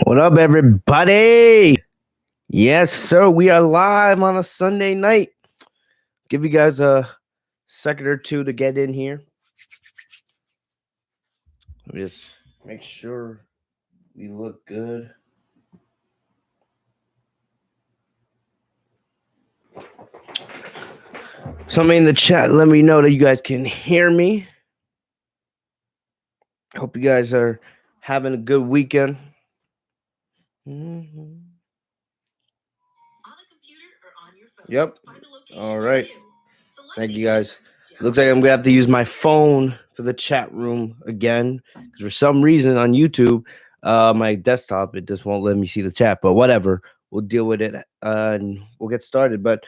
What up, everybody? Yes, sir. We are live on a Sunday night. Give you guys a second or two to get in here. Let me just make sure we look good. Somebody in the chat, let me know that you guys can hear me. Hope you guys are having a good weekend. Mm-hmm. Yep. All right. Thank you guys. Looks like I'm gonna have to use my phone for the chat room again because for some reason on YouTube, my desktop it just won't let me see the chat. But whatever, we'll deal with it and we'll get started. But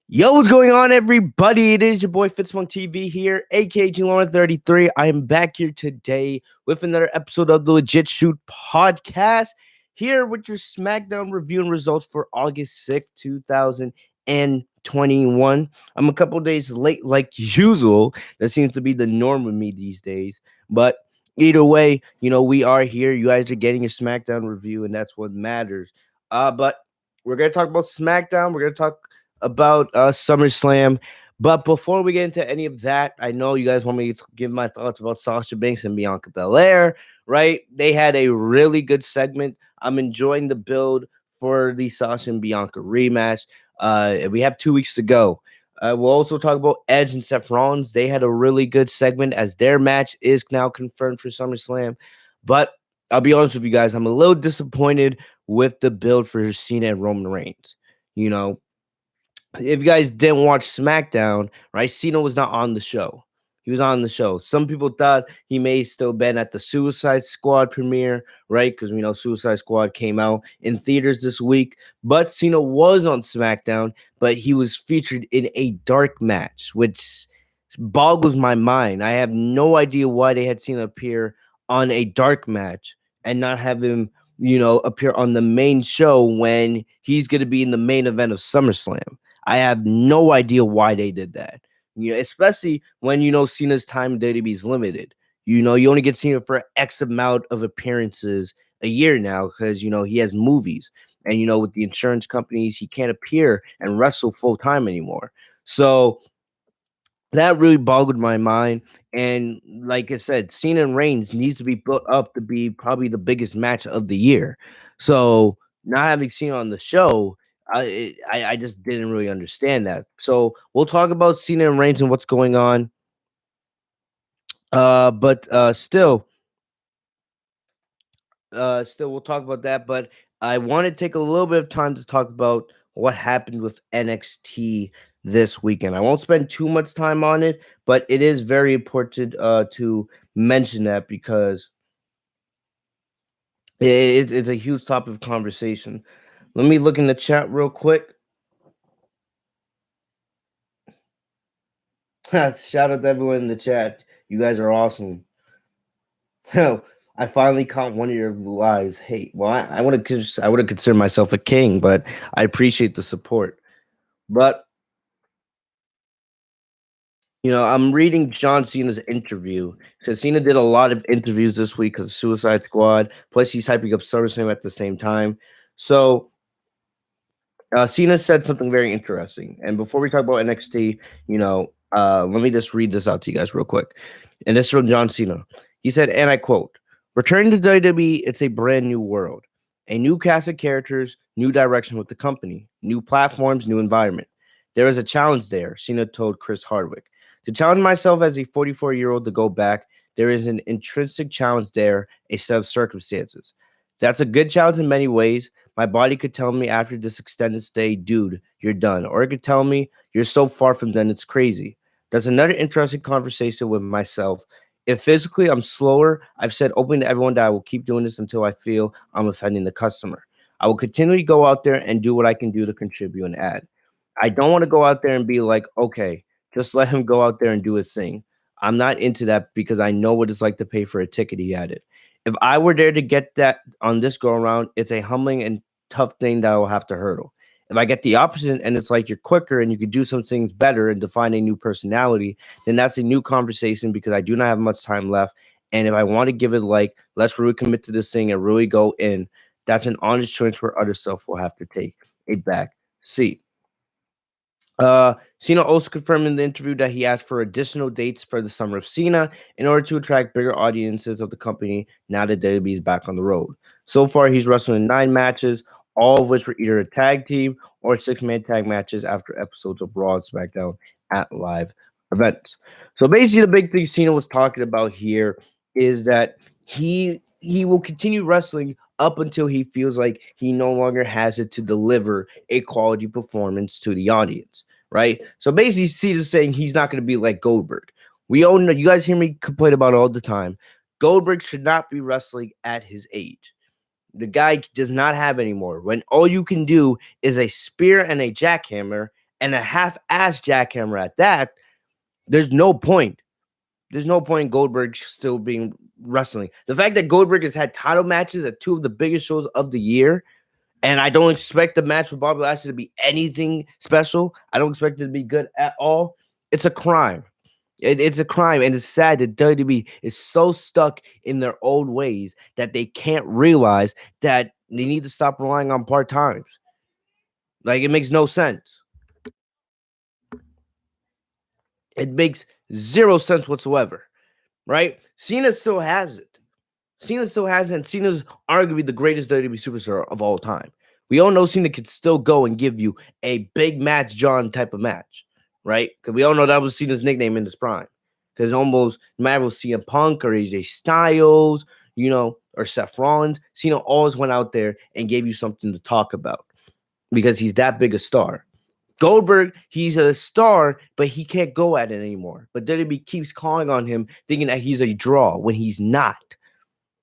yo, what's going on, everybody? It is your boy Fitzmonk TV here, aka G33. I am back here today with another episode of the Legit Shoot podcast. Here with your SmackDown review and results for August 6th, 2021. I'm a couple days late, like usual. That seems to be the norm with me these days. But either way, we are here. You guys are getting your SmackDown review, and that's what matters. But we're gonna talk about SmackDown. We're gonna talk about SummerSlam. But before we get into any of that, I know you guys want me to give my thoughts about Sasha Banks and Bianca Belair, right? They had a really good segment. I'm enjoying the build for the Sasha and Bianca rematch. We have 2 weeks to go. We'll also talk about Edge and Seth Rollins. They had a really good segment as their match is now confirmed for SummerSlam. But I'll be honest with you guys, I'm a little disappointed with the build for Cena and Roman Reigns. If you guys didn't watch SmackDown, right, Cena was not on the show. He was on the show. Some people thought he may still been at the Suicide Squad premiere, right? Because we know Suicide Squad came out in theaters this week. But Cena was on SmackDown, but he was featured in a dark match, which boggles my mind. I have no idea why they had Cena appear on a dark match and not have him, appear on the main show when he's going to be in the main event of SummerSlam. I have no idea why they did that. Especially when Cena's time in WWE is limited. You only get Cena for X amount of appearances a year now because he has movies. And with the insurance companies, he can't appear and wrestle full time anymore. So that really boggled my mind. And like I said, Cena and Reigns needs to be built up to be probably the biggest match of the year. So not having Cena on the show, I just didn't really understand that. So we'll talk about Cena and Reigns and what's going on. But still we'll talk about that. But I want to take a little bit of time to talk about what happened with NXT this weekend. I won't spend too much time on it, but it is very important to mention that because it's a huge topic of conversation. Let me look in the chat real quick. Shout out to everyone in the chat. You guys are awesome. I finally caught one of your lives. Hey, well, I would have considered myself a king, but I appreciate the support. But I'm reading John Cena's interview because Cena did a lot of interviews this week because of Suicide Squad. Plus, he's hyping up SummerSlam at the same time. So Cena said something very interesting. And before we talk about NXT, let me just read this out to you guys real quick. And this is from John Cena. He said, and I quote, "Returning to WWE, it's a brand new world. A new cast of characters, new direction with the company, new platforms, new environment. There is a challenge there," Cena told Chris Hardwick. "To challenge myself as a 44-year-old to go back, there is an intrinsic challenge there, a set of circumstances. That's a good challenge in many ways. My body could tell me after this extended stay, dude, you're done. Or it could tell me you're so far from done, it's crazy. That's another interesting conversation with myself. If physically I'm slower, I've said openly to everyone that I will keep doing this until I feel I'm offending the customer. I will continually go out there and do what I can do to contribute and add. I don't want to go out there and be like, okay, just let him go out there and do his thing. I'm not into that because I know what it's like to pay for a ticket," he added. "If I were there to get that on this go around, it's a humbling and tough thing that I will have to hurdle. If I get the opposite and it's like you're quicker and you could do some things better and define a new personality, then that's a new conversation because I do not have much time left. And if I want to give it like, let's really commit to this thing and really go in, That's an honest choice where other stuff will have to take a back seat. Cena also confirmed in the interview that he asked for additional dates for the summer of Cena in order to attract bigger audiences of the company now that WWE is back on the road. So far, he's wrestled in 9 matches, all of which were either a tag team or 6-man tag matches after episodes of Raw and SmackDown at live events. So basically, the big thing Cena was talking about here is that he will continue wrestling up until he feels like he no longer has it to deliver a quality performance to the audience, right? So basically, Cena's saying he's not going to be like Goldberg. We all know, you guys hear me complain about it all the time. Goldberg should not be wrestling at his age. The guy does not have anymore. When all you can do is a spear and a jackhammer and a half-ass jackhammer at that, there's no point. There's no point in Goldberg still being wrestling. The fact that Goldberg has had title matches at 2 of the biggest shows of the year, and I don't expect the match with Bobby Lashley to be anything special. I don't expect it to be good at all. It's a crime. It's a crime, and it's sad that WWE is so stuck in their old ways that they can't realize that they need to stop relying on part-times. Like, it makes no sense. It makes zero sense whatsoever, right? Cena still has it. Cena's arguably the greatest WWE superstar of all time. We all know Cena could still go and give you a big match John type of match, right? Because we all know that was Cena's nickname in his prime. Because almost no matter with CM Punk or AJ Styles, or Seth Rollins, Cena always went out there and gave you something to talk about because he's that big a star. Goldberg, he's a star, but he can't go at it anymore. But WWE keeps calling on him, thinking that he's a draw when he's not.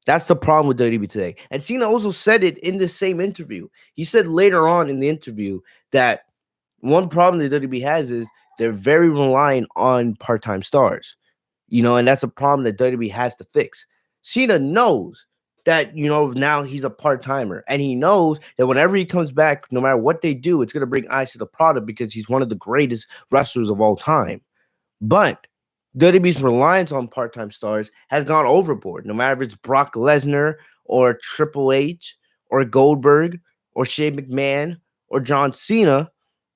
That's the problem with WWE today. And Cena also said it in the same interview. He said later on in the interview that one problem that WWE has is they're very reliant on part-time stars, and that's a problem that WWE has to fix. Cena knows that, now he's a part-timer, and he knows that whenever he comes back, no matter what they do, it's going to bring eyes to the product because he's one of the greatest wrestlers of all time. But WWE's reliance on part-time stars has gone overboard, no matter if it's Brock Lesnar or Triple H or Goldberg or Shane McMahon or John Cena,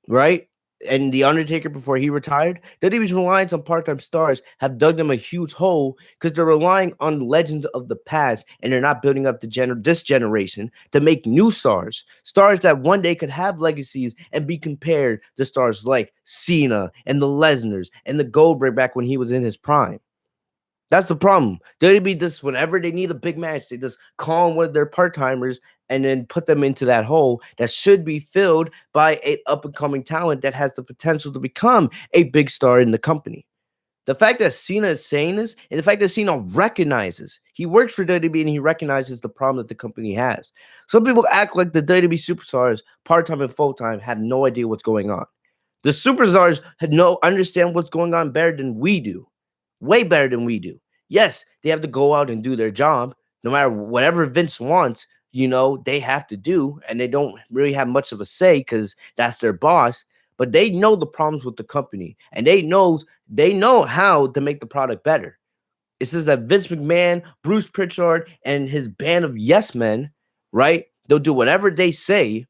right? And The Undertaker before he retired. WWE's reliance on part-time stars have dug them a huge hole because they're relying on legends of the past and they're not building up this generation to make new stars that one day could have legacies and be compared to stars like Cena and the Lesnars and the Goldberg back when he was in his prime. That's the problem. WWE just, whenever they need a big match, they just call on one of their part-timers and then put them into that hole that should be filled by an up-and-coming talent that has the potential to become a big star in the company. The fact that Cena is saying this, and the fact that Cena recognizes, he works for WWE and he recognizes the problem that the company has. Some people act like the WWE superstars, part-time and full-time, have no idea what's going on. The superstars understand what's going on better than we do. Way better than we do. Yes, they have to go out and do their job. No matter whatever Vince wants, they have to do, and they don't really have much of a say because that's their boss. But they know the problems with the company, and they know how to make the product better. It says that Vince McMahon, Bruce Pritchard, and his band of yes men, right? They'll do whatever they say,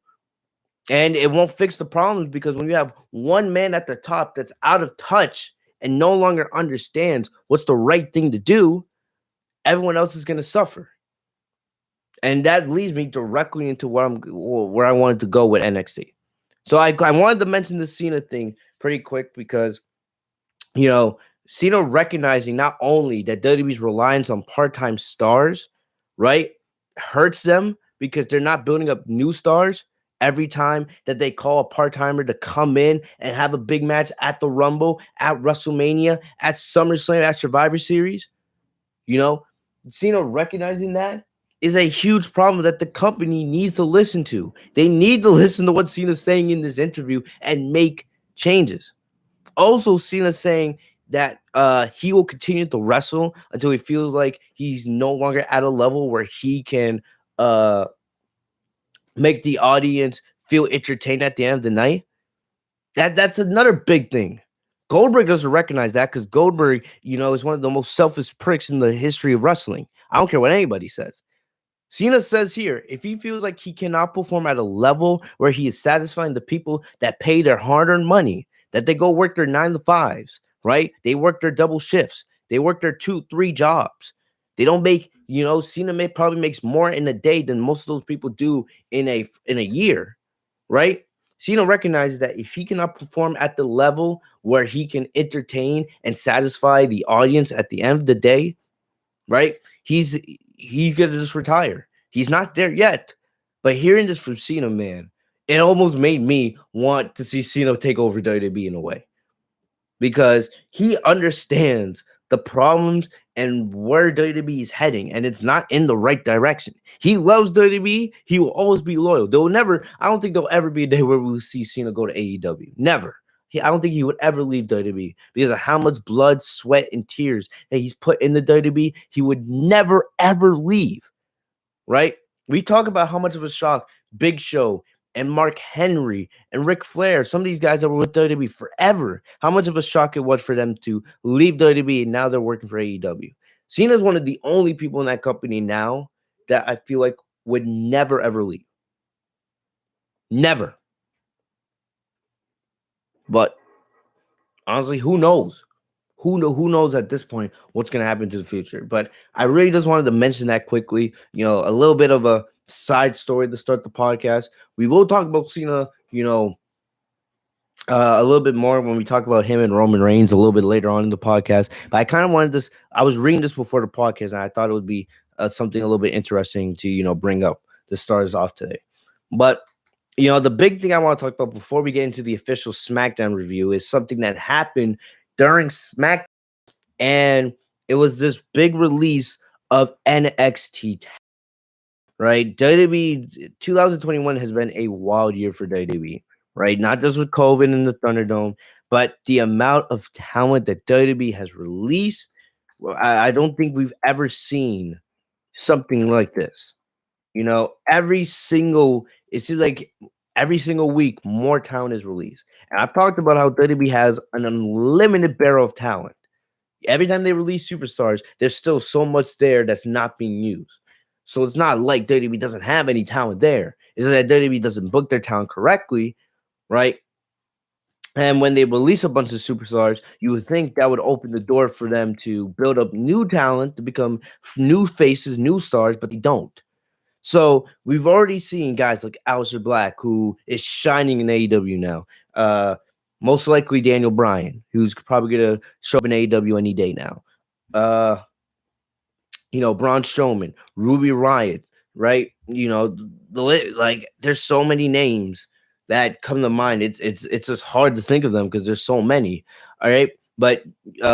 and it won't fix the problems because when you have one man at the top that's out of touch and no longer understands what's the right thing to do, everyone else is going to suffer. And that leads me directly into where I wanted to go with NXT. So I wanted to mention the Cena thing pretty quick because, Cena recognizing not only that WWE's reliance on part-time stars, right, hurts them because they're not building up new stars every time that they call a part-timer to come in and have a big match at the Rumble, at WrestleMania, at SummerSlam, at Survivor Series. Cena recognizing that is a huge problem that the company needs to listen to. They need to listen to what Cena's saying in this interview and make changes. Also, Cena saying that he will continue to wrestle until he feels like he's no longer at a level where he can make the audience feel entertained at the end of the night. That's another big thing. Goldberg doesn't recognize that because Goldberg, is one of the most selfish pricks in the history of wrestling. I don't care what anybody says. Cena says here, if he feels like he cannot perform at a level where he is satisfying the people that pay their hard-earned money, that they go work their 9 to 5s, right? They work their double shifts. They work their 2, 3 jobs. They don't make, Cena probably makes more in a day than most of those people do in a year, right? Cena recognizes that if he cannot perform at the level where he can entertain and satisfy the audience at the end of the day, right? He's gonna just retire. He's not there yet. But hearing this from Cena, man, it almost made me want to see Cena take over WWE in a way, because he understands the problems and where WWE is heading, and it's not in the right direction. He loves WWE. He will always be loyal. I don't think there'll ever be a day where we'll see Cena go to AEW. Never. I don't think he would ever leave WWE because of how much blood, sweat, and tears that he's put in the WWE. He would never, ever leave, right? We talk about how much of a shock Big Show and Mark Henry and Ric Flair, some of these guys that were with WWE forever, how much of a shock it was for them to leave WWE and now they're working for AEW. Cena's one of the only people in that company now that I feel like would never, ever leave. Never. But honestly, who knows? Who knows at this point what's going to happen to the future? But I really just wanted to mention that quickly. A little bit of a side story to start the podcast. We will talk about Cena, a little bit more when we talk about him and Roman Reigns a little bit later on in the podcast. But I kind of wanted this. I was reading this before the podcast, and I thought it would be something a little bit interesting to bring up to start us off today. But the big thing I want to talk about before we get into the official SmackDown review is something that happened during SmackDown, and it was this big release of NXT. Right, WWE 2021 has been a wild year for WWE. Right, not just with COVID and the Thunderdome, but the amount of talent that WWE has released. Well, I don't think we've ever seen something like this. It seems like every single week more talent is released. And I've talked about how WWE has an unlimited barrel of talent. Every time they release superstars, there's still so much there that's not being used. So it's not like WWE doesn't have any talent there. It's that WWE doesn't book their talent correctly, right? And when they release a bunch of superstars, you would think that would open the door for them to build up new talent, to become new faces, new stars, but they don't. So we've already seen guys like Aleister Black, who is shining in AEW now. Most likely Daniel Bryan, who's probably gonna show up in AEW any day now. Braun Strowman, Ruby Riott, right? There's so many names that come to mind. It's just hard to think of them because there's so many. All right, but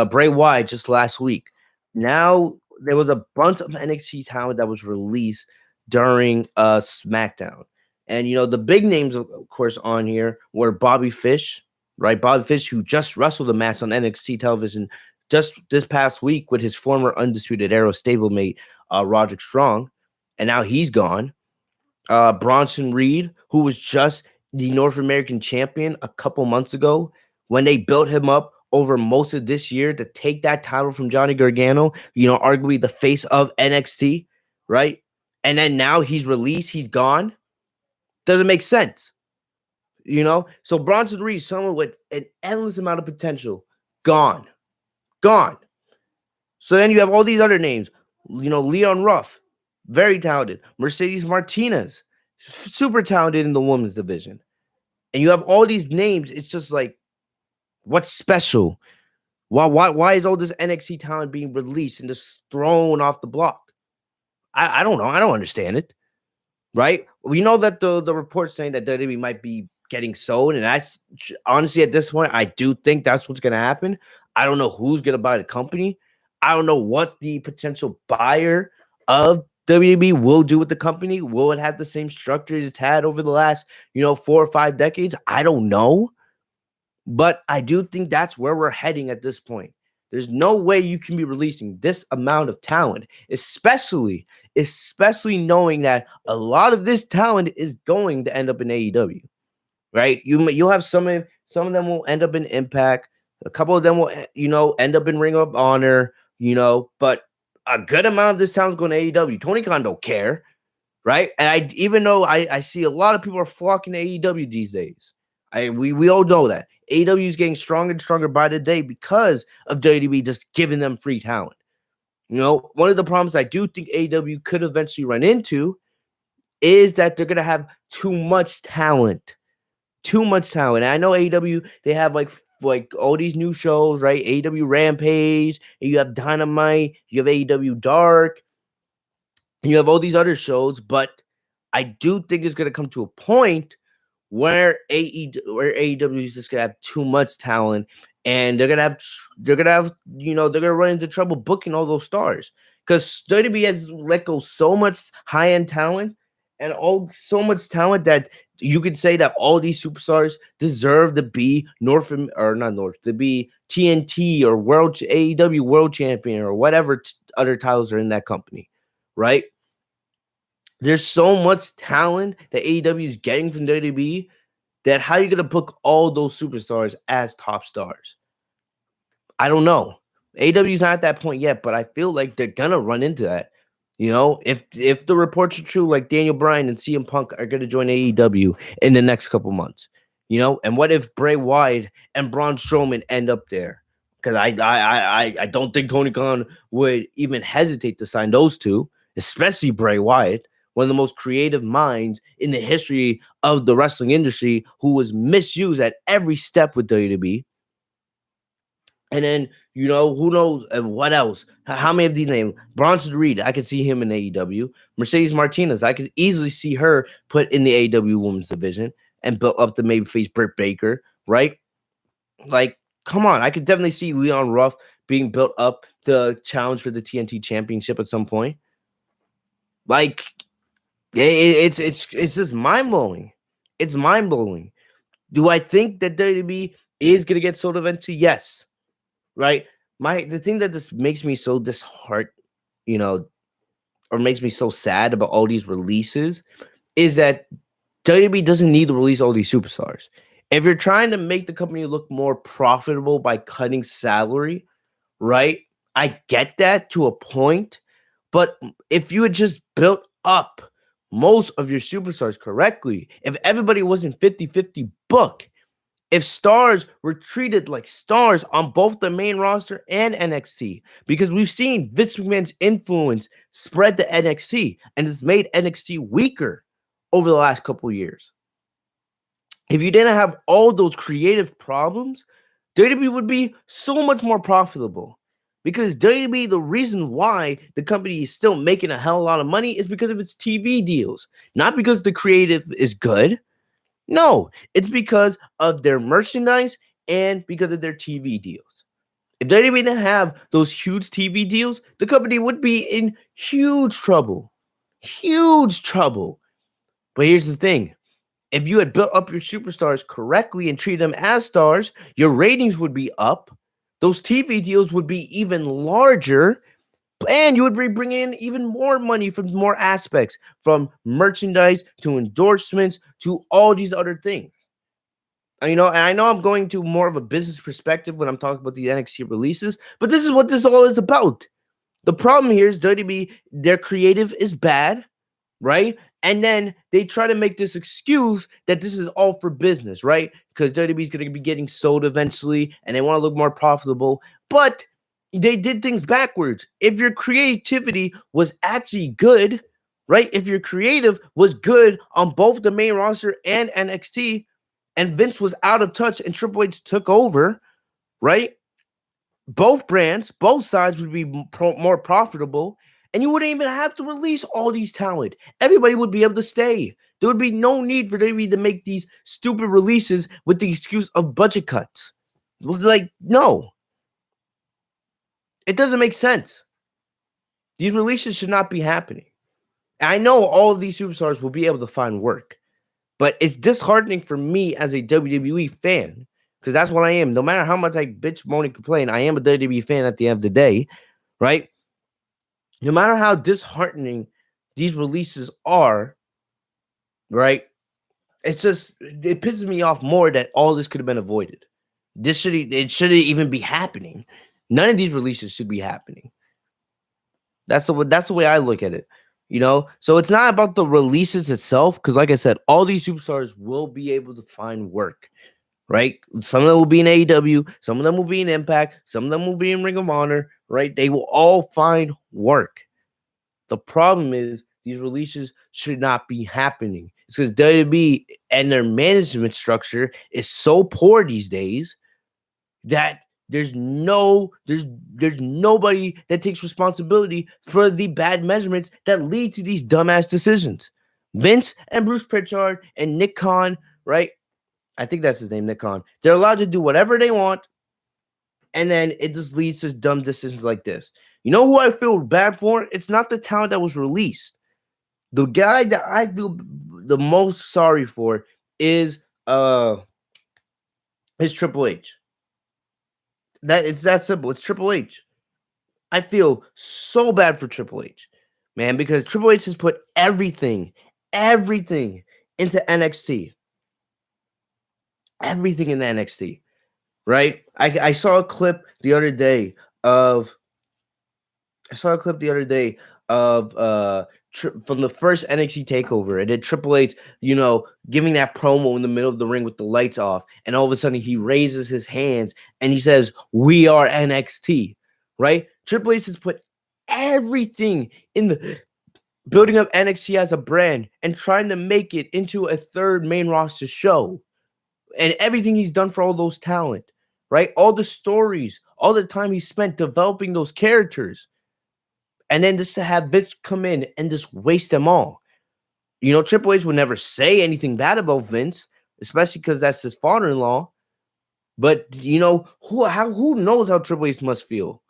Bray Wyatt just last week. Now there was a bunch of NXT talent that was released during SmackDown, and the big names, of course, on here were Bobby Fish, right? Bobby Fish, who just wrestled a match on NXT television just this past week with his former Undisputed Era stablemate, Roderick Strong, and now he's gone. Bronson Reed, who was just the North American champion a couple months ago, when they built him up over most of this year to take that title from Johnny Gargano, arguably the face of NXT, right? And then now he's released, he's gone. Doesn't make sense. So Bronson Reed, someone with an endless amount of potential, gone. So then you have all these other names, Leon Ruff, very talented. Mercedes Martinez, super talented in the women's division. And you have all these names. It's just like, what's special? Why is all this NXT talent being released and just thrown off the block? I don't know. I don't understand it. Right? We know that the report's saying that WWE might be getting sold, and that's honestly at this point, I do think that's what's going to happen. I don't know who's going to buy the company. I don't know what the potential buyer of WWE will do with the company. Will it have the same structure it's had over the last, 4 or 5 decades? I don't know. But I do think that's where we're heading at this point. There's no way you can be releasing this amount of talent, especially knowing that a lot of this talent is going to end up in AEW, right? You'll have some of them will end up in Impact. A couple of them will, end up in Ring of Honor, but a good amount of this talent is going to AEW. Tony Khan don't care. right? And even though I see a lot of people are flocking to AEW these days, we all know that AEW is getting stronger and stronger by the day because of WWE just giving them free talent. You know, one of the problems I do think AEW could eventually run into is that they're gonna have too much talent. Too much talent. And I know AEW, they have like all these new shows, right? AEW Rampage, and you have Dynamite, you have AEW Dark, and you have all these other shows, but I do think it's gonna come to a point where AEW is just gonna have too much talent, and they're gonna have they're gonna run into trouble booking all those stars because WWE has let go so much high end talent and so much talent that you could say that all these superstars deserve to be to be TNT or World AEW World Champion or whatever other titles are in that company, right? There's so much talent that AEW is getting from WWE that how are you going to book all those superstars as top stars? I don't know. AEW's not at that point yet, but I feel like they're going to run into that. You know, if the reports are true, like Daniel Bryan and CM Punk are going to join AEW in the next couple months, you know, and what if Bray Wyatt and Braun Strowman end up there? Because I don't think Tony Khan would even hesitate to sign those two, especially Bray Wyatt, one of the most creative minds in the history of the wrestling industry, who was misused at every step with WWE. And then, you know, who knows what else? How many of these names? Bronson Reed, I could see him in AEW. Mercedes Martinez, I could easily see her put in the AEW Women's Division and built up to maybe face Britt Baker, right? Like, come on. I could definitely see Leon Ruff being built up to challenge for the TNT Championship at some point. Like, it's just mind-blowing. It's mind-blowing. Do I think that WWE is going to get sold eventually? Yes. Right? The thing that this makes me so disheartened, or makes me so sad about all these releases is that WWE doesn't need to release all these superstars. If you're trying to make the company look more profitable by cutting salary, right? I get that to a point, but if you had just built up most of your superstars correctly, if everybody wasn't 50-50 book, if stars were treated like stars on both the main roster and NXT, because we've seen Vince McMahon's influence spread to NXT and it's made NXT weaker over the last couple of years. If you didn't have all those creative problems, WWE would be so much more profitable. Because WWE, the reason why the company is still making a hell of a lot of money is because of its TV deals, not because the creative is good. No, it's because of their merchandise and because of their TV deals. If they didn't have those huge TV deals, the company would be in huge trouble. Huge trouble. But here's the thing. If you had built up your superstars correctly and treated them as stars, your ratings would be up. Those TV deals would be even larger. And you would be bringing in even more money from more aspects, from merchandise to endorsements to all these other things. And I know I'm going to more of a business perspective when I'm talking about the NXT releases, but this is what this all is about. The problem here is WWE, their creative is bad, right? And then they try to make this excuse that this is all for business, right? Because WWE is going to be getting sold eventually and they want to look more profitable. But they did things backwards. If your creativity was actually good, right? If your creative was good on both the main roster and NXT, and Vince was out of touch and Triple H took over, right? Both brands, both sides would be more profitable, and you wouldn't even have to release all these talent. Everybody would be able to stay. There would be no need for WWE to make these stupid releases with the excuse of budget cuts. Like, no. It doesn't make sense. These releases should not be happening. And I know all of these superstars will be able to find work, but it's disheartening for me as a WWE fan, because that's what I am. No matter how much I bitch, moan, and complain, I am a WWE fan at the end of the day, right? No matter how disheartening these releases are, right? It pisses me off more that all this could have been avoided. It shouldn't even be happening. None of these releases should be happening. That's the way I look at it. So it's not about the releases itself, because like I said, all these superstars will be able to find work, right? Some of them will be in AEW, some of them will be in Impact, some of them will be in Ring of Honor, right? They will all find work. The problem is these releases should not be happening. It's because WWE and their management structure is so poor these days that there's nobody that takes responsibility for the bad measurements that lead to these dumbass decisions. Vince and Bruce Pritchard and Nick Khan, right? I think that's his name, Nick Khan. They're allowed to do whatever they want, and then it just leads to dumb decisions like this. You know who I feel bad for? It's not the talent that was released. The guy that I feel the most sorry for is Triple H. It's that simple. It's Triple H. I feel so bad for Triple H, man, because Triple H has put everything into NXT. Everything in the NXT, right? I saw a clip the other day of from the first NXT takeover, and then Triple H, giving that promo in the middle of the ring with the lights off, and all of a sudden he raises his hands and he says, "We are NXT," right? Triple H has put everything in the building up NXT as a brand and trying to make it into a third main roster show, and everything he's done for all those talent, right? All the stories, all the time he spent developing those characters. And then just to have Vince come in and just waste them all. Triple H would never say anything bad about Vince, especially because that's his father-in-law. But who knows how Triple H must feel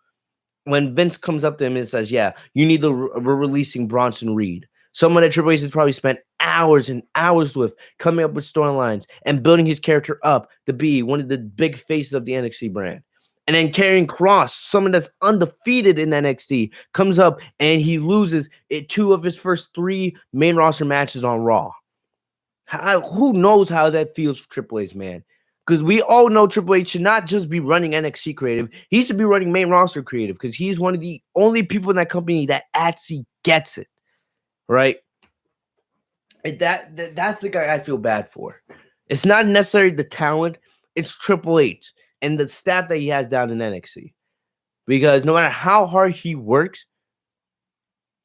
when Vince comes up to him and says, "Yeah, you need to we're releasing Bronson Reed." Someone that Triple H has probably spent hours and hours with, coming up with storylines and building his character up to be one of the big faces of the NXT brand. And then Karrion Kross, someone that's undefeated in NXT, comes up and he loses 2 of his first 3 main roster matches on Raw. Who knows how that feels for Triple H, man? Because we all know Triple H should not just be running NXT creative. He should be running main roster creative, because he's one of the only people in that company that actually gets it, right? And that's the guy I feel bad for. It's not necessarily the talent. It's Triple H and the staff that he has down in NXT. Because no matter how hard he works,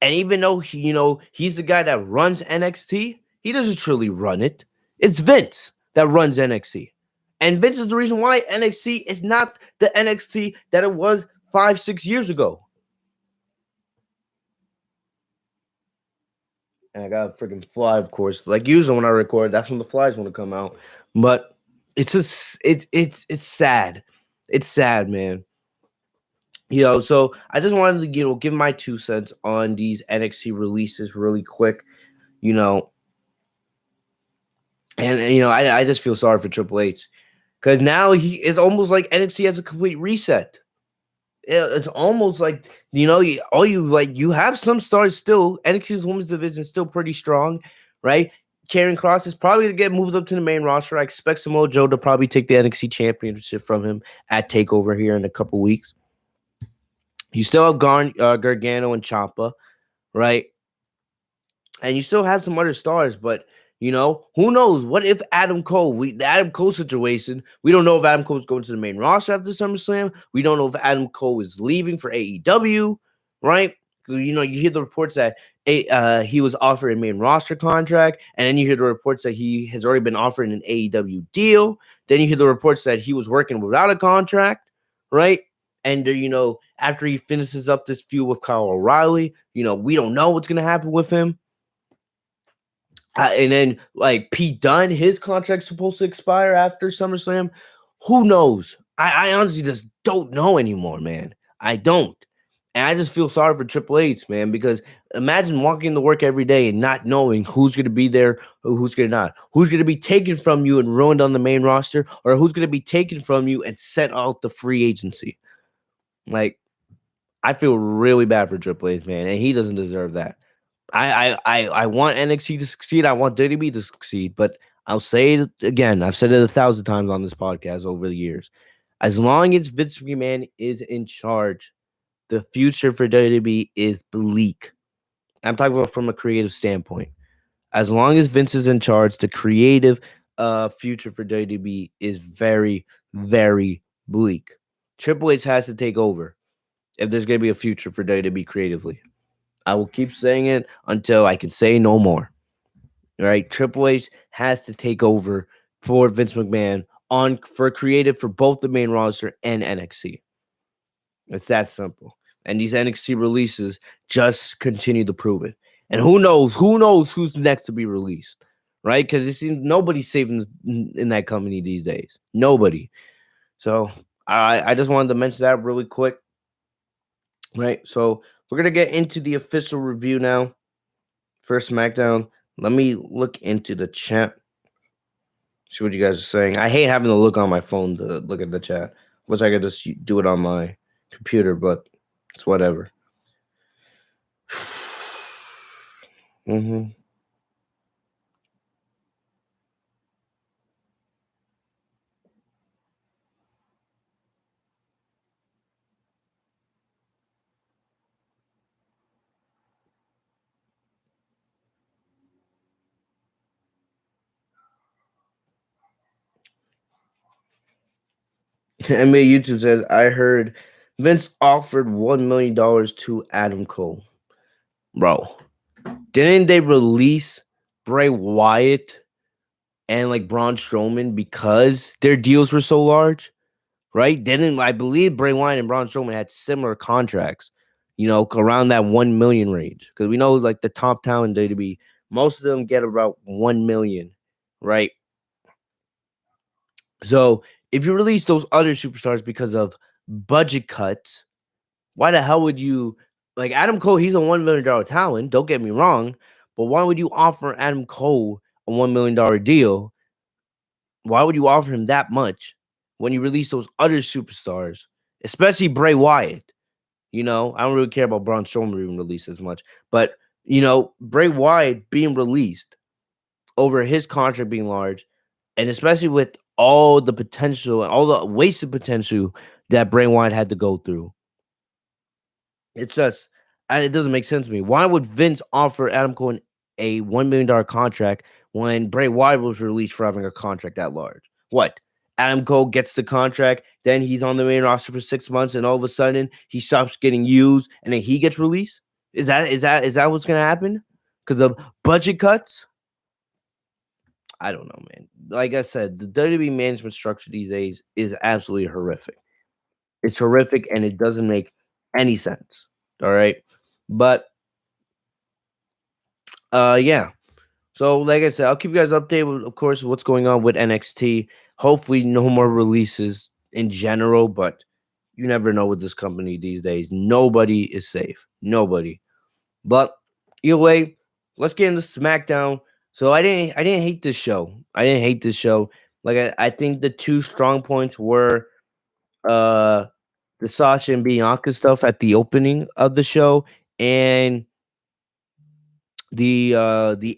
and even though he's the guy that runs NXT, he doesn't truly run it. It's Vince that runs NXT. And Vince is the reason why NXT is not the NXT that it was 5-6 years ago. And I got a freaking fly, of course. Like usually when I record, that's when the flies want to come out. But it's just it's sad. It's sad, man. So I just wanted to give my 2 cents on these NXT releases really quick. And I just feel sorry for Triple H, because now it's almost like NXT has a complete reset. It's almost like you have some stars still. NXT's women's division is still pretty strong, right? Karrion Kross is probably gonna get moved up to the main roster. I expect Samoa Joe to probably take the NXT championship from him at Takeover here in a couple weeks. You still have Gargano and Ciampa, right? And you still have some other stars, but who knows? What if Adam Cole, the Adam Cole situation, we don't know if Adam Cole is going to the main roster after SummerSlam. We don't know if Adam Cole is leaving for AEW, right? You hear the reports that he was offered a main roster contract, and then you hear the reports that he has already been offered an AEW deal. Then you hear the reports that he was working without a contract, right? And after he finishes up this feud with Kyle O'Reilly, we don't know what's gonna happen with him. And then like Pete Dunne, his contract's supposed to expire after SummerSlam. Who knows? I honestly just don't know anymore, man. I don't. And I just feel sorry for Triple H, man, because imagine walking to work every day and not knowing who's going to be there or who's going to not. Who's going to be taken from you and ruined on the main roster, or who's going to be taken from you and sent out the free agency. Like, I feel really bad for Triple H, man, and he doesn't deserve that. I want NXT to succeed. I want WWE to succeed, but I'll say it again. I've said it 1,000 times on this podcast over the years. As long as Vince McMahon is in charge, the future for WWE is bleak. I'm talking about from a creative standpoint. As long as Vince is in charge, the creative future for WWE is very, very bleak. Triple H has to take over if there's going to be a future for WWE creatively. I will keep saying it until I can say no more. All right, Triple H has to take over for Vince McMahon on for creative for both the main roster and NXT. It's that simple. And these NXT releases just continue to prove it. And who knows? Who knows who's next to be released, right? Because it seems nobody's safe in that company these days. Nobody. So I just wanted to mention that really quick, right? So we're gonna get into the official review now for SmackDown. Let me look into the chat. See what you guys are saying. I hate having to look on my phone to look at the chat. Wish I could just do it on my computer, but it's whatever. hmm And me YouTube says I heard Vince offered $1 million to Adam Cole. Bro, didn't they release Bray Wyatt and like Braun Strowman because their deals were so large? Right? Didn't I believe Bray Wyatt and Braun Strowman had similar contracts, around that 1 million range? Because we know like the top talent in WWE, most of them get about 1 million, right? So if you release those other superstars because of budget cuts, why the hell would you like Adam Cole? He's a $1 million talent. Don't get me wrong, but why would you offer Adam Cole a $1 million deal? Why would you offer him that much when you release those other superstars, especially Bray Wyatt? I don't really care about Braun Strowman being released as much, but Bray Wyatt being released over his contract being large, and especially with all the potential and all the wasted potential that Bray Wyatt had to go through. It's just, it doesn't make sense to me. Why would Vince offer Adam Cole a $1 million contract when Bray Wyatt was released for having a contract that large? What? Adam Cole gets the contract, then he's on the main roster for 6 months, and all of a sudden he stops getting used, and then he gets released. Is that what's gonna happen? Because of budget cuts? I don't know, man. Like I said, the WWE management structure these days is absolutely horrific. It's horrific, and it doesn't make any sense. All right, but yeah. So, like I said, I'll keep you guys updated, of course, what's going on with NXT. Hopefully, no more releases in general, but you never know with this company these days. Nobody is safe. Nobody. But either way, let's get into SmackDown. So I didn't hate this show. I didn't hate this show. Like I think the two strong points were uh the Sasha and Bianca stuff at the opening of the show and the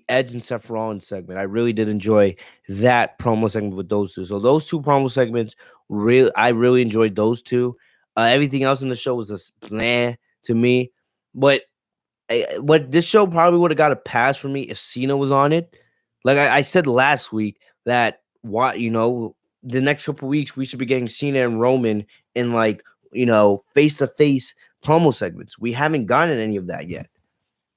Edge and Seth Rollins segment. I really did enjoy that promo segment with those two. So those two promo segments, I really enjoyed those two. Everything else in the show was just bland to me. But what this show probably would have got a pass for me if Cena was on it. Like I said last week that the next couple weeks we should be getting Cena and Roman in like face to face promo segments. We haven't gotten any of that yet.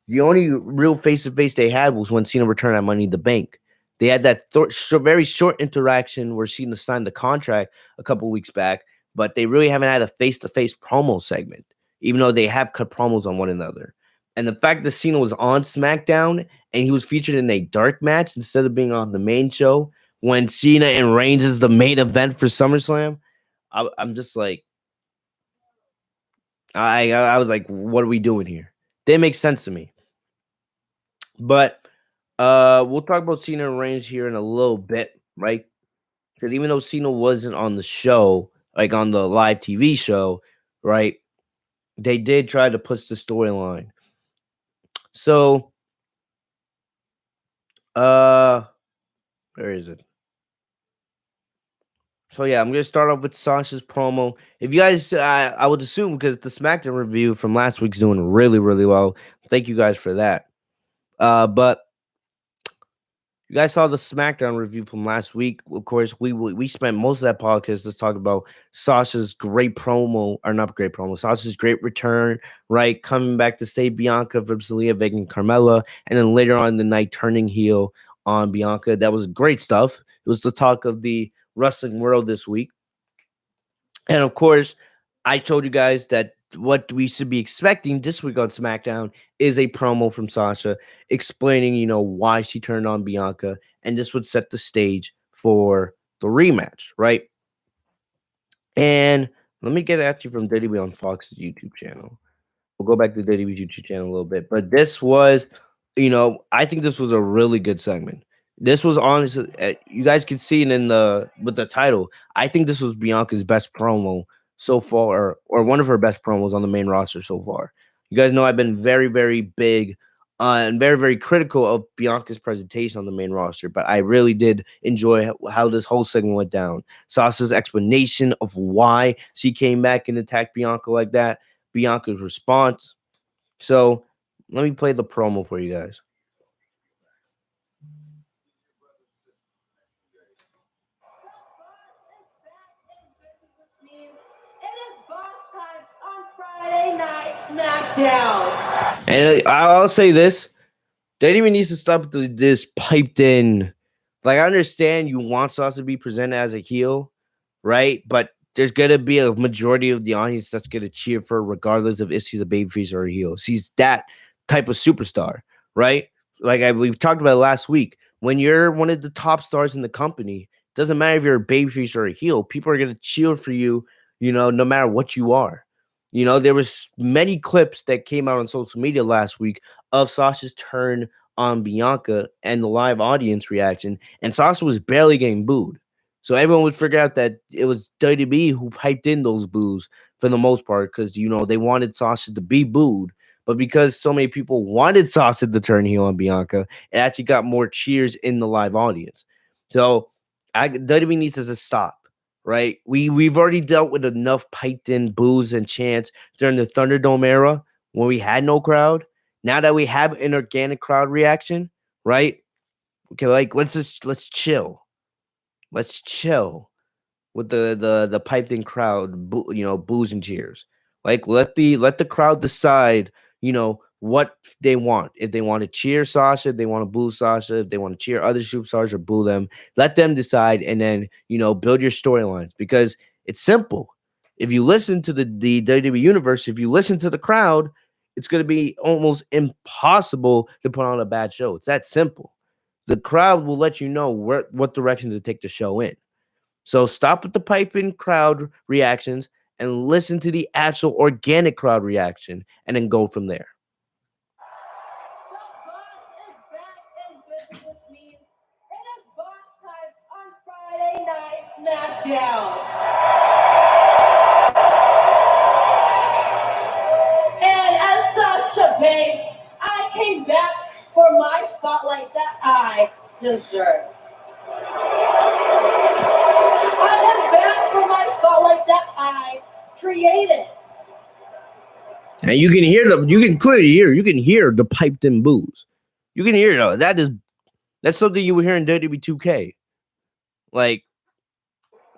The only real face to face they had was when Cena returned at Money in the Bank. They had that very short interaction where Cena signed the contract a couple weeks back, but they really haven't had a face to face promo segment, even though they have cut promos on one another. And the fact that Cena was on SmackDown and he was featured in a dark match instead of being on the main show when Cena and Reigns is the main event for SummerSlam, I'm just like, I was like, what are we doing here? Didn't make sense to me. But we'll talk about Cena and Reigns here in a little bit, right? Because even though Cena wasn't on the show, like on the live TV show, right? They did try to push the storyline. So, uh, where is it? So yeah, I'm gonna start off with Sasha's promo. If you guys, I would assume because the SmackDown review from last week's doing really, really well. Thank you guys for that. But you guys saw the SmackDown review from last week. Of course, we spent most of that podcast just talking about Sasha's great promo, or not great promo, Sasha's great return, right? Coming back to save Bianca from Zelina Vega and Carmella, and then later on in the night turning heel on Bianca. That was great stuff. It was the talk of the wrestling world this week. And of course, I told you guys that what we should be expecting this week on SmackDown is a promo from Sasha explaining, why she turned on Bianca, and this would set the stage for the rematch, right? And let me get at you from WWE on Fox's YouTube channel. We'll go back to WWE's YouTube channel a little bit, but this was, I think this was a really good segment. This was honestly, you guys can see it in with the title. I think this was Bianca's best promo so far, or one of her best promos on the main roster so far. You guys know I've been very, very big and very, very critical of Bianca's presentation on the main roster, but I really did enjoy how this whole segment went down. Sasha's explanation of why she came back and attacked Bianca like that, Bianca's response. So let me play the promo for you guys. Friday Night Smackdown. And I'll say this: WWE needs to stop this piped in. Like, I understand you want Sasha to be presented as a heel, right? But there's gonna be a majority of the audience that's gonna cheer for her, regardless of if she's a babyface or a heel. She's that type of superstar, right? Like we've talked about last week. When you're one of the top stars in the company, doesn't matter if you're a babyface or a heel. People are gonna cheer for you, no matter what you are. There was many clips that came out on social media last week of Sasha's turn on Bianca and the live audience reaction, and Sasha was barely getting booed. So everyone would figure out that it was WWE who piped in those boos for the most part because, they wanted Sasha to be booed. But because so many people wanted Sasha to turn heel on Bianca, it actually got more cheers in the live audience. So WWE needs to stop. Right, we've already dealt with enough piped in boos and chants during the Thunderdome era when we had no crowd. Now that we have an organic crowd reaction, right? Okay, like let's chill. Let's chill with the piped in crowd, boos and cheers. Like let the crowd decide, what they want. If they want to cheer Sasha, if they want to boo Sasha, if they want to cheer other superstars or boo them, let them decide, and then build your storylines, because it's simple. If you listen to the WWE universe, if you listen to the crowd, it's going to be almost impossible to put on a bad show. It's that simple. The crowd will let you know what direction to take the show in. So stop with the piping crowd reactions and listen to the actual organic crowd reaction, and then go from there. The boss is back in business, which means it is boss time on Friday Night Smackdown. And as Sasha Banks, I came back for my spotlight that I deserve. I am back for my spotlight that I created. And you can clearly hear the piped in boos. You can hear it. That's something you would hear in WWE 2K. Like,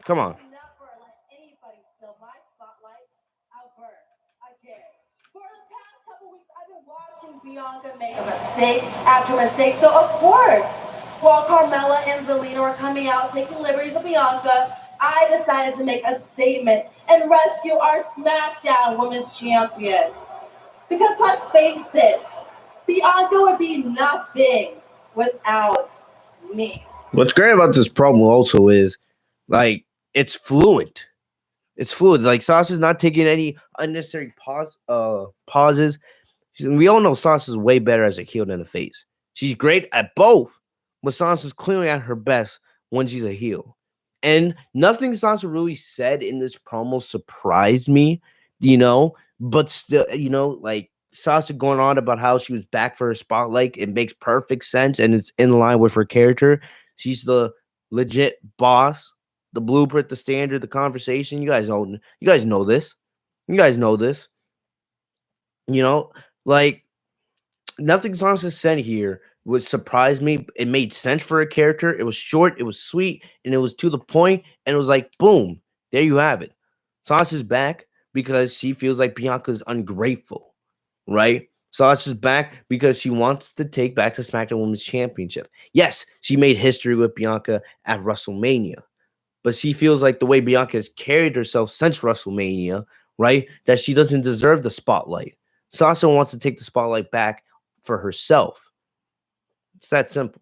come on. Never let anybody steal my spotlight ever again. For the past couple weeks, I've been watching Bianca make a mistake after mistake. So of course, while Carmella and Zelina were coming out taking liberties with Bianca, I decided to make a statement and rescue our SmackDown Women's Champion. Because let's face it, Bianca would be nothing without me. What's great about this promo also is, like, it's fluent. It's fluid. Like, Sasha's not taking any unnecessary pauses. We all know Sasha's way better as a heel than a face. She's great at both, but Sasha's clearly at her best when she's a heel. And nothing Sasha really said in this promo surprised me, but still, like, Sasha going on about how she was back for her spotlight, it makes perfect sense and it's in line with her character. She's the legit boss, the blueprint, the standard, the conversation. You guys know this. You guys know this. You know, like nothing Sansa said here would surprise me. It made sense for a character. It was short, it was sweet, and it was to the point, and it was like, boom, there you have it. Sansa's back because she feels like Bianca's ungrateful, right? Sansa's back because she wants to take back the SmackDown Women's Championship. Yes, she made history with Bianca at WrestleMania, but she feels like the way Bianca has carried herself since WrestleMania, right, that she doesn't deserve the spotlight. Sasha wants to take the spotlight back for herself. It's that simple.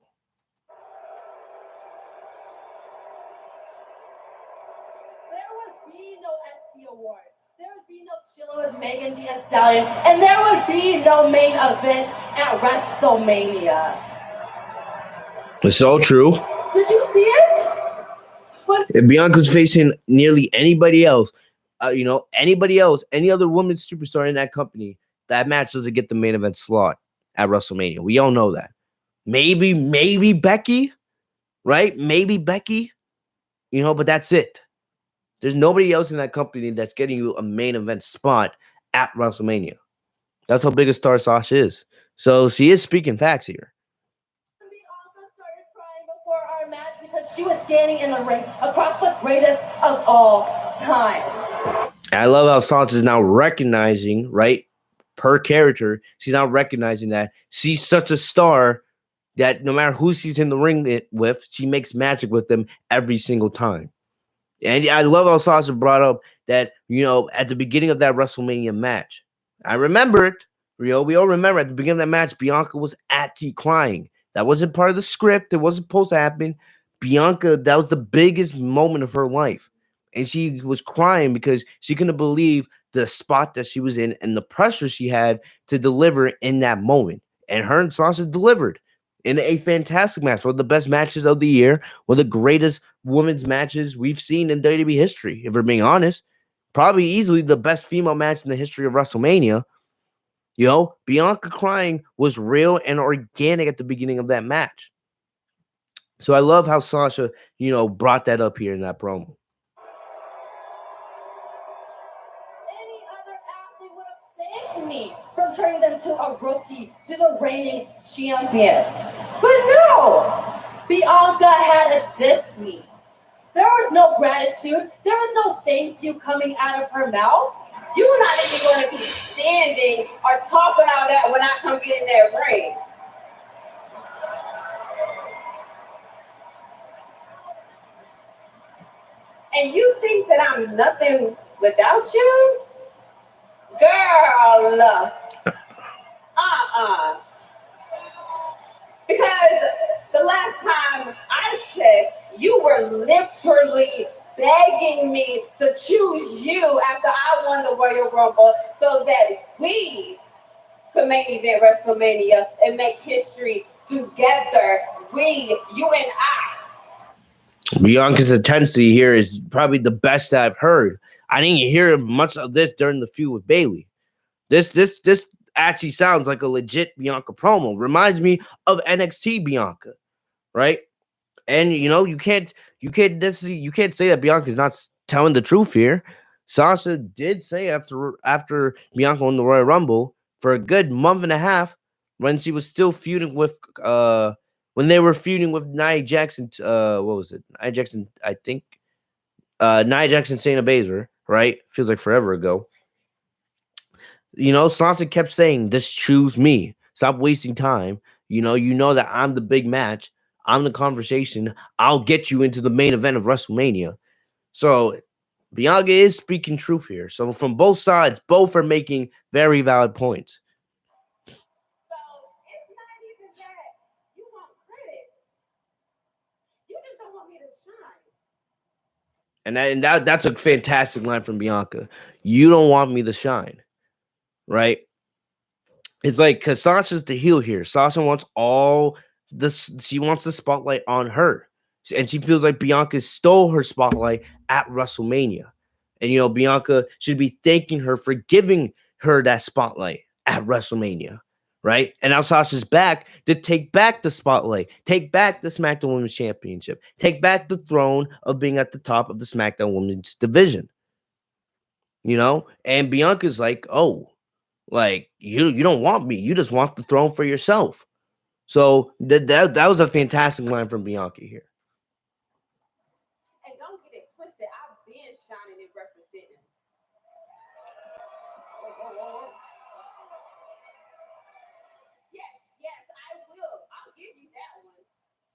There would be no SB Awards. There would be no chilling with Megan Thee Stallion, and there would be no main event at WrestleMania. It's so true. Did you see it? If Bianca's facing nearly anybody else, anybody else, any other women's superstar in that company, that match doesn't get the main event slot at WrestleMania. We all know that. Maybe Becky, right? Maybe Becky, but that's it. There's nobody else in that company that's getting you a main event spot at WrestleMania. That's how big a star Sasha is. So she is speaking facts here. Bianca started crying before our match because she was standing in the ring across the greatest of all time. I love how Sasha is now recognizing, right? Per character, she's now recognizing that she's such a star that no matter who she's in the ring with, she makes magic with them every single time. And I love how Sasha brought up that, at the beginning of that WrestleMania match, I remember it. We all remember at the beginning of that match, Bianca was actually crying. That wasn't part of the script. It wasn't supposed to happen. Bianca, that was the biggest moment of her life. And she was crying because she couldn't believe the spot that she was in and the pressure she had to deliver in that moment. And her and Sasha delivered in a fantastic match, one of the best matches of the year, one of the greatest women's matches we've seen in WWE history, if we're being honest. Probably easily the best female match in the history of WrestleMania. Bianca crying was real and organic at the beginning of that match. So I love how Sasha, brought that up here in that promo. Any other athlete would have thanked me from turning them to a rookie to the reigning champion. But no, Bianca had to diss me. There was no gratitude. There was no thank you coming out of her mouth. You're not even going to be standing or talking all that when I come get in that ring. And you think that I'm nothing without you? Girl, because the last time I checked, you were literally begging me to choose you after I won the Royal Rumble so that we could main event WrestleMania and make history together. You and I. Bianca's intensity here is probably the best that I've heard. I didn't hear much of this during the feud with Bayley. This actually sounds like a legit Bianca promo. Reminds me of NXT Bianca, right? And you can't say that Bianca's not telling the truth here. Sasha did say after Bianca won the Royal Rumble for a good month and a half when she was still feuding with when they were feuding with Nia Jackson. What was it? Nia Jackson, I think. Nia Jackson, Shayna Baszler, right? Feels like forever ago. Sasha kept saying, "Just choose me. Stop wasting time. You know that I'm the big match. I'm the conversation. I'll get you into the main event of WrestleMania." So Bianca is speaking truth here. So from both sides, both are making very valid points. So it's not even that you want credit. You just don't want me to shine. And that's a fantastic line from Bianca. You don't want me to shine, right? It's like, because Sasha's the heel here. Sasha wants all this. She wants the spotlight on her. And she feels like Bianca stole her spotlight at WrestleMania. And, Bianca should be thanking her for giving her that spotlight at WrestleMania, right? And now Sasha's back to take back the spotlight, take back the SmackDown Women's Championship, take back the throne of being at the top of the SmackDown Women's division. And Bianca's like, oh, like you don't want me, you just want the throne for yourself. So that was a fantastic line from Bianca here. And don't get it twisted, I've been shining and representing. Yes, I will. I'll give you that one.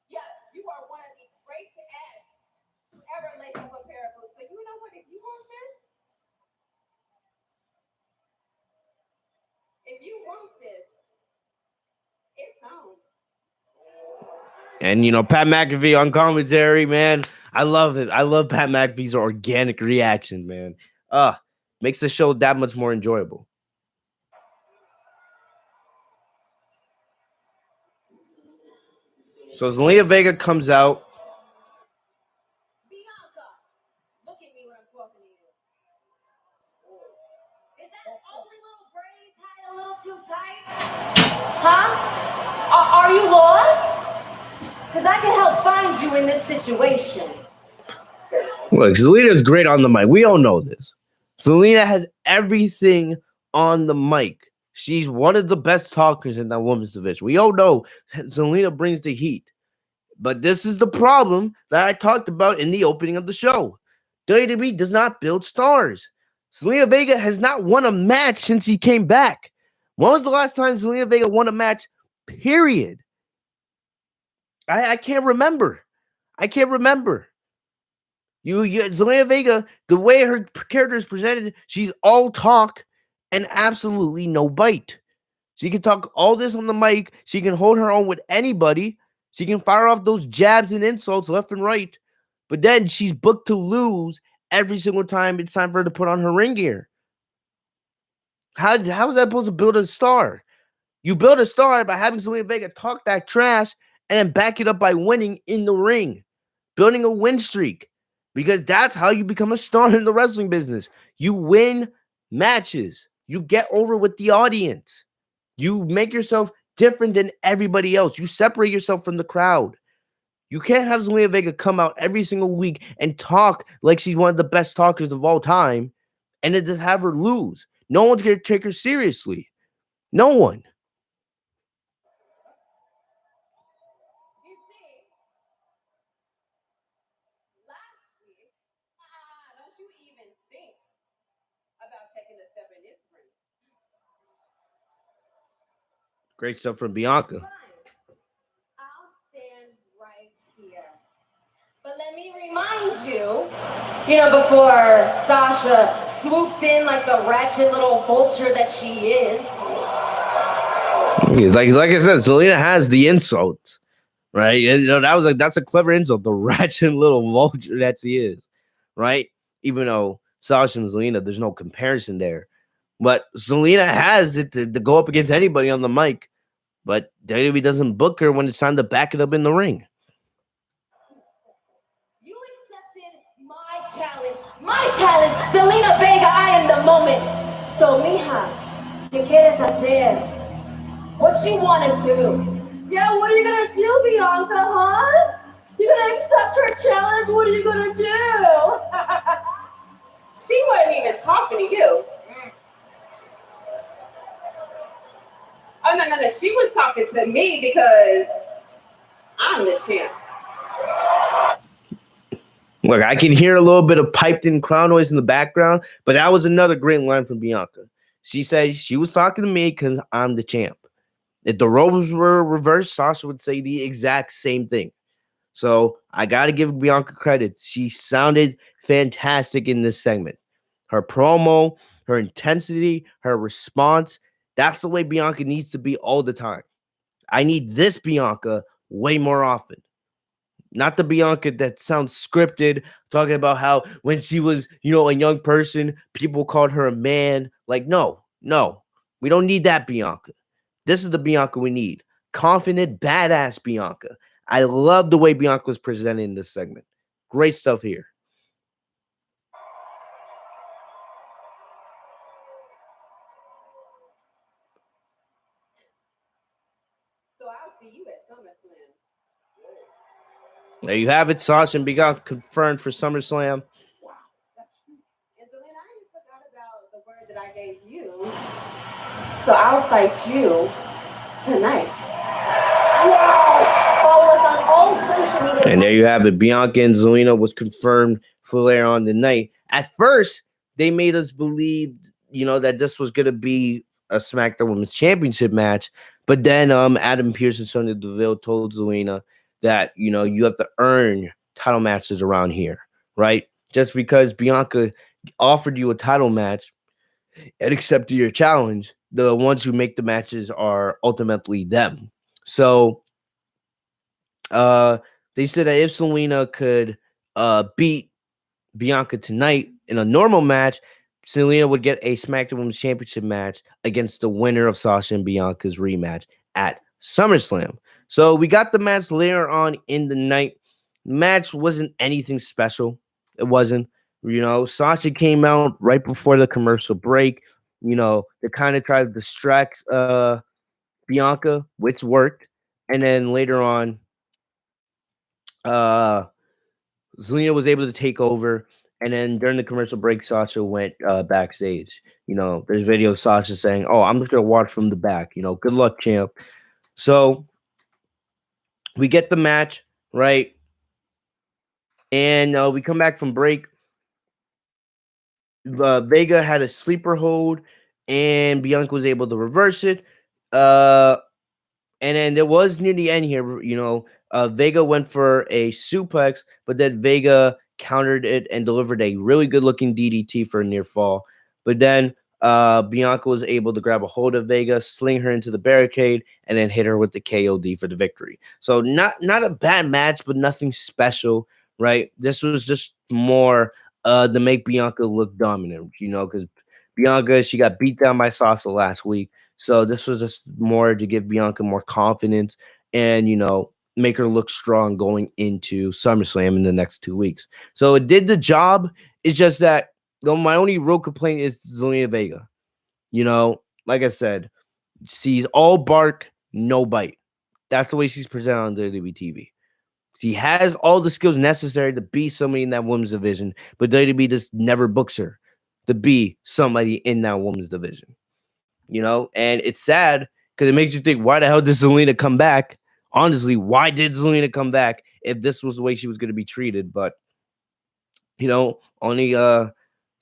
Yeah, you are one of the greatest to ever lace up a pair of boots. So you know what? If you want this, it's on. And Pat McAfee on commentary, man. I love it. I love Pat McAfee's organic reaction, man. Makes the show that much more enjoyable. So Zelina Vega comes out. Bianca, look at me when I'm talking to you. Is that only little braid tied a little too tight? Huh? Are you lost? Because I can help find you in this situation. Look, Zelina's great on the mic. We all know this. Zelina has everything on the mic. She's one of the best talkers in that women's division. We all know Zelina brings the heat. But this is the problem that I talked about in the opening of the show. WWE does not build stars. Zelina Vega has not won a match since he came back. When was the last time Zelina Vega won a match? Period. I can't remember. Zelina Vega, the way her character is presented, she's all talk and absolutely no bite. She can talk all this on the mic. She can hold her own with anybody. She can fire off those jabs and insults left and right. But then she's booked to lose every single time it's time for her to put on her ring gear. How is that supposed to build a star? You build a star by having Zelina Vega talk that trash and then back it up by winning in the ring. Building a win streak. Because that's how you become a star in the wrestling business. You win matches. You get over with the audience. You make yourself different than everybody else. You separate yourself from the crowd. You can't have Zelina Vega come out every single week and talk like she's one of the best talkers of all time and then just have her lose. No one's going to take her seriously. No one. You see, last week, don't you even think about taking a step in this ring. Great stuff from Bianca. Fine. I'll stand right here. But let me remind you, before Sasha swooped in like the ratchet little vulture that she is. Like I said, Zelina has the insults, right? And, that's a clever insult, the ratchet little vulture that she is, right? Even though Sasha and Zelina, there's no comparison there. But Zelina has it to go up against anybody on the mic. But WWE doesn't book her when it's time to back it up in the ring. You accepted my challenge. My challenge, Zelina Vega, I am the moment. So, mija, ¿qué quieres hacer? What you want to do? Yeah, what are you gonna do, Bianca, huh? You gonna accept her challenge? What are you gonna do? She wasn't even talking to you. Oh, no. She was talking to me because I'm the champ. Look, I can hear a little bit of piped in crowd noise in the background, but that was another great line from Bianca. She said she was talking to me because I'm the champ. If the roles were reversed, Sasha would say the exact same thing. So I got to give Bianca credit. She sounded fantastic in this segment. Her promo, her intensity, her response, that's the way Bianca needs to be all the time. I need this Bianca way more often. Not the Bianca that sounds scripted, talking about how when she was, a young person, people called her a man. Like, no, we don't need that Bianca. This is the Bianca we need. Confident, badass Bianca. I love the way Bianca was presented in this segment. Great stuff here. see you at SummerSlam. There you have it. Sasha and Bianca confirmed for SummerSlam. And Zelina, I ain't forgot about the word that I gave you. So I'll fight you tonight. Follow us on all social media. And there you have it. Bianca and Zelina was confirmed for later on the night. At first, they made us believe, that this was going to be a SmackDown Women's Championship match. But then Adam Pearce and Sonya Deville told Zelina that, you have to earn title matches around here, right? Just because Bianca offered you a title match and accepted your challenge, the ones who make the matches are ultimately them. So they said that if Zelina could beat Bianca tonight in a normal match, Zelina would get a SmackDown Women's Championship match against the winner of Sasha and Bianca's rematch at SummerSlam. So we got the match later on in the night. The match wasn't anything special. It wasn't. Sasha came out right before the commercial break. They kind of tried to distract Bianca, which worked. And then later on, Zelina was able to take over, and then during the commercial break, Sasha went backstage. There's video of Sasha saying, "Oh, I'm just gonna watch from the back. Good luck, champ." So we get the match right, and we come back from break. Vega had a sleeper hold, and Bianca was able to reverse it. And then there was near the end here, Vega went for a suplex, but then Vega countered it and delivered a really good looking DDT for a near fall. But then Bianca was able to grab a hold of Vega, sling her into the barricade, and then hit her with the KOD for the victory. So not a bad match, but nothing special, right? This was just more to make Bianca look dominant, because Bianca, she got beat down by Sasha last week. So this was just more to give Bianca more confidence and, make her look strong going into SummerSlam in the next 2 weeks. So it did the job. It's just that my only real complaint is Zelina Vega. Like I said, she's all bark, no bite. That's the way she's presented on WWE TV. She has all the skills necessary to be somebody in that women's division, but WWE just never books her to be somebody in that women's division. And it's sad because it makes you think, why the hell did Zelina come back? Honestly, why did Zelina come back if this was the way she was going to be treated? But, only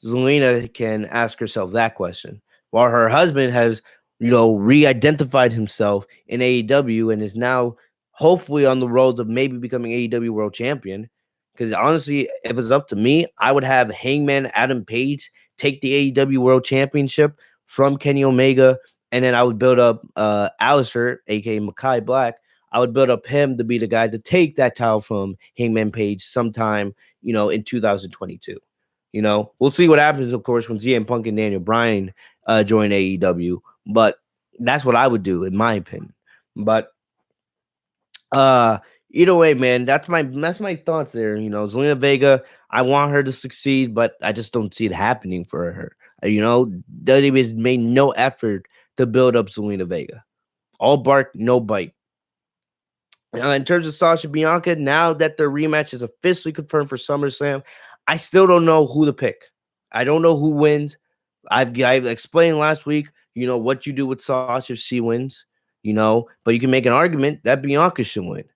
Zelina can ask herself that question. While her husband has, re-identified himself in AEW and is now hopefully on the road to maybe becoming AEW World Champion. Because honestly, if it's up to me, I would have Hangman Adam Page take the AEW World Championship from Kenny Omega, and then I would build up Alistair, aka Mekhi Black. I would build up him to be the guy to take that title from Hangman Page sometime, in 2022. We'll see what happens, of course, when CM Punk and Daniel Bryan join AEW. But that's what I would do, in my opinion. But either way, man, that's my thoughts there. Zelina Vega, I want her to succeed, but I just don't see it happening for her. WWE has made no effort to build up Zelina Vega. All bark, no bite. In terms of Sasha Bianca, now that their rematch is officially confirmed for SummerSlam, I still don't know who to pick. I don't know who wins. I've explained last week, what you do with Sasha if she wins, but you can make an argument that Bianca should win.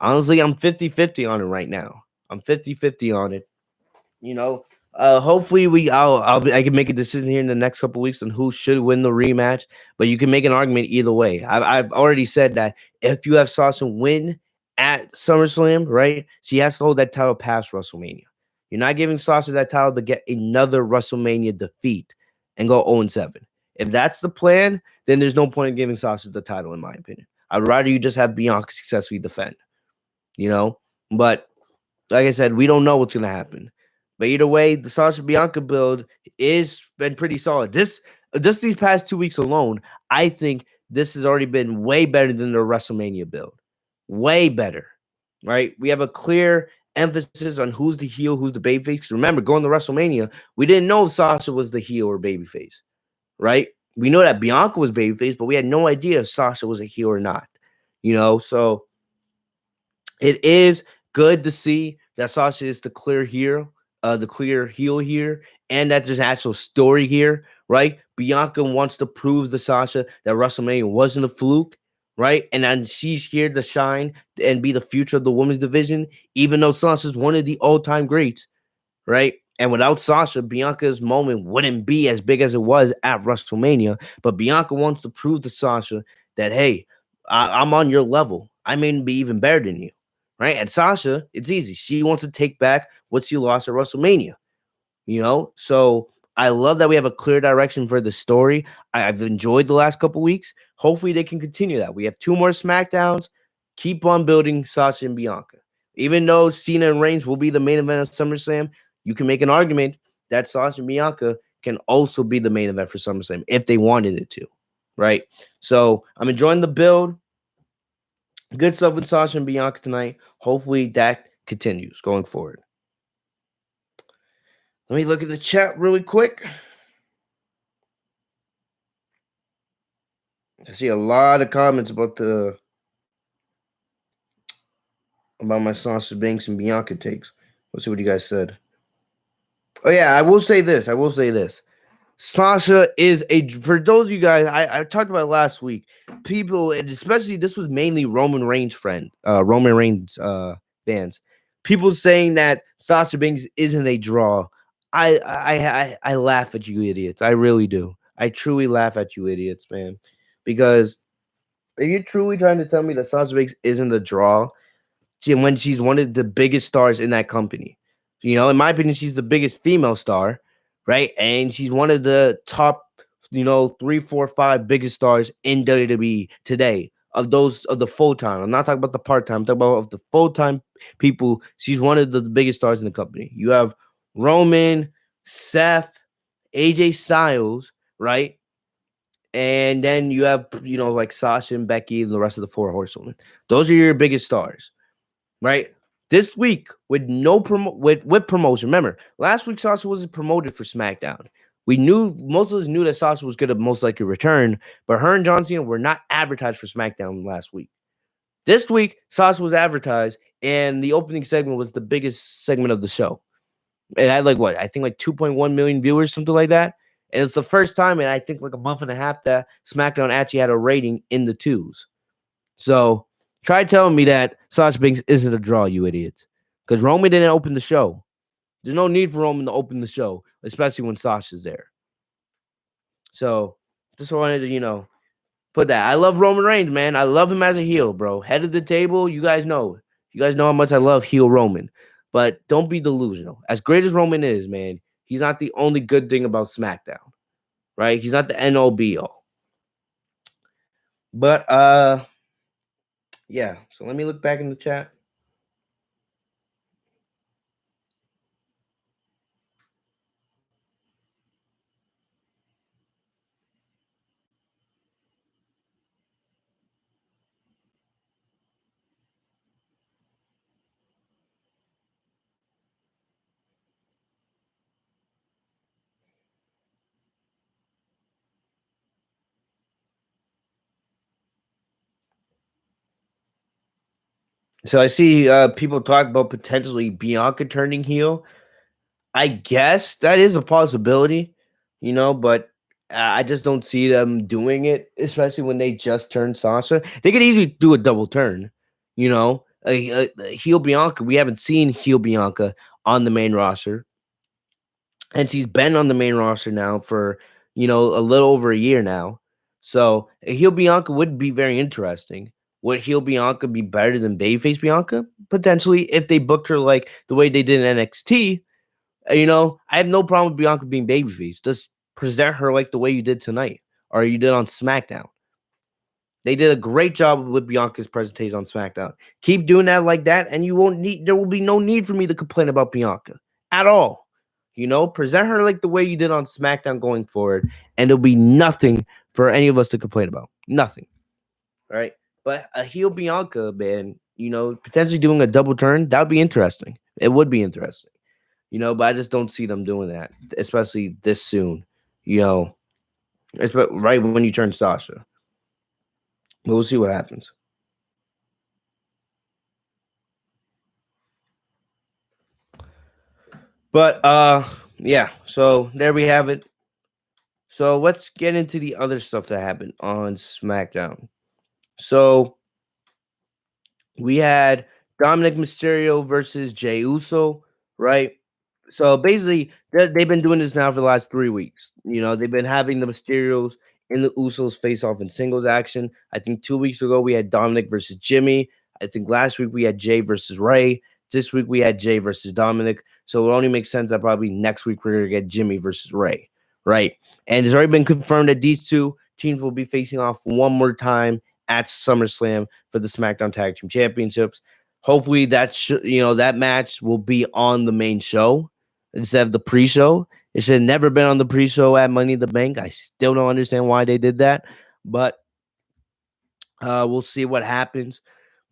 Honestly, I'm 50-50 on it right now. I'm 50-50 on it. Hopefully I can make a decision here in the next couple weeks on who should win the rematch, but you can make an argument either way. I've already said that if you have Sasha win at SummerSlam, right, she has to hold that title past WrestleMania. You're not giving Sasha that title to get another WrestleMania defeat and go 0-7. If that's the plan, then there's no point in giving Sasha the title, in my opinion. I'd rather you just have Bianca successfully defend, but like I said, we don't know what's going to happen. But either way, the Sasha Bianca build is been pretty solid. Just these past 2 weeks alone, I think this has already been way better than the WrestleMania build. Way better, right? We have a clear emphasis on who's the heel, who's the babyface. Remember, going to WrestleMania, we didn't know if Sasha was the heel or babyface, right? We know that Bianca was babyface, but we had no idea if Sasha was a heel or not. So it is good to see that Sasha is the clear hero, the clear heel here, and that there's actual story here, right? Bianca wants to prove to Sasha that WrestleMania wasn't a fluke, right? And then she's here to shine and be the future of the women's division, even though Sasha's one of the all-time greats, right? And without Sasha, Bianca's moment wouldn't be as big as it was at WrestleMania. But Bianca wants to prove to Sasha that, hey, I'm on your level. I may be even better than you, right? And Sasha, it's easy. She wants to take back what she lost at WrestleMania. So I love that we have a clear direction for the story. I've enjoyed the last couple weeks. Hopefully they can continue that. We have 2 more SmackDowns. Keep on building Sasha and Bianca. Even though Cena and Reigns will be the main event of SummerSlam, you can make an argument that Sasha and Bianca can also be the main event for SummerSlam if they wanted it to, right? So I'm enjoying the build. Good stuff with Sasha and Bianca tonight. Hopefully that continues going forward. Let me look at the chat really quick. I see a lot of comments about my Sasha Banks and Bianca takes. Let's see what you guys said. Oh yeah, I will say this. Sasha is for those of you guys, I talked about it last week. People, and especially this was mainly Roman Reigns fans. People saying that Sasha Banks isn't a draw. I laugh at you idiots. I really do. I truly laugh at you idiots, man. Because if you're truly trying to tell me that Sasha Banks isn't a draw, when she's one of the biggest stars in that company. In my opinion, she's the biggest female star, right? And she's one of the top, 3, 4, 5 biggest stars in WWE today. Of the full time. I'm not talking about the part time. I'm talking about of the full time people. She's one of the biggest stars in the company. You have Roman, Seth, AJ Styles, right? And then you have, like Sasha and Becky and the rest of the 4 horsewomen. Those are your biggest stars, right? This week with with promotion. Remember, last week Sasha wasn't promoted for SmackDown. Most of us knew that Sasha was going to most likely return, but her and John Cena were not advertised for SmackDown last week. This week, Sasha was advertised, and the opening segment was the biggest segment of the show. It had I think 2.1 million viewers, something like that. And it's the first time in I think a month and a half that SmackDown actually had a rating in the 2s. So try telling me that Sasha Banks isn't a draw, you idiots. Because Roman didn't open the show. There's no need for Roman to open the show, especially when Sasha's there. So just wanted to, put that. I love Roman Reigns, man. I love him as a heel, bro. Head of the table, you guys know. You guys know how much I love heel Roman. But don't be delusional. As great as Roman is, man, he's not the only good thing about SmackDown. Right? He's not the end-all be-all. But yeah. So let me look back in the chat. So I see people talk about potentially Bianca turning heel. I guess that is a possibility, but I just don't see them doing it, especially when they just turned Sasha. They could easily do a double turn, heel Bianca. We haven't seen heel Bianca on the main roster, and she's been on the main roster now for a little over a year now. So a heel Bianca would be very interesting. Would heel Bianca be better than babyface Bianca? Potentially, if they booked her like the way they did in NXT. I have no problem with Bianca being babyface. Just present her like the way you did tonight or you did on SmackDown. They did a great job with Bianca's presentation on SmackDown. Keep doing that like that, and there will be no need for me to complain about Bianca at all. Present her like the way you did on SmackDown going forward, and there'll be nothing for any of us to complain about. Nothing. All right. But a heel Bianca, man, potentially doing a double turn, that would be interesting. It would be interesting. But I just don't see them doing that, especially this soon, right when you turn Sasha. But we'll see what happens. But yeah, so there we have it. So let's get into the other stuff that happened on SmackDown. So we had Dominic Mysterio versus Jey Uso, right? So basically, they've been doing this now for the last 3 weeks. They've been having the Mysterios and the Usos face off in singles action. I think 2 weeks ago we had Dominic versus Jimmy. I think last week we had Jay versus Ray. This week we had Jay versus Dominic. So it only makes sense that probably next week we're gonna get Jimmy versus Ray, right? And it's already been confirmed that these two teams will be facing off one more time at SummerSlam for the SmackDown Tag Team Championships. Hopefully that match will be on the main show instead of the pre-show. It should have never been on the pre-show at Money in the Bank. I still don't understand why they did that, but we'll see what happens.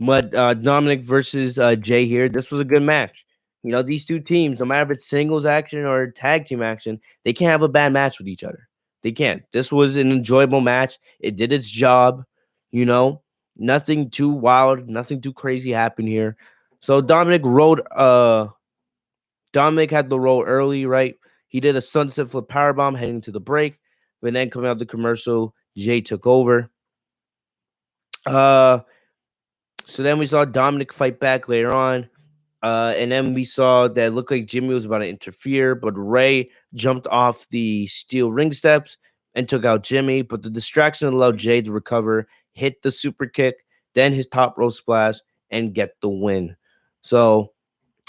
But Dominic versus Jay here, this was a good match. These two teams, no matter if it's singles action or tag team action, they can't have a bad match with each other. They can't. This was an enjoyable match. It did its job. You know, Nothing too wild, nothing too crazy happened here. So Dominic had the roll early, right? He did a sunset flip powerbomb heading to the break, but then coming out the commercial, Jay took over. Uh, so then we saw Dominic fight back later on. And then we saw that it looked like Jimmy was about to interfere, but Ray jumped off the steel ring steps and took out Jimmy. But the distraction allowed Jay to recover, hit the super kick, then his top rope splash, and get the win. So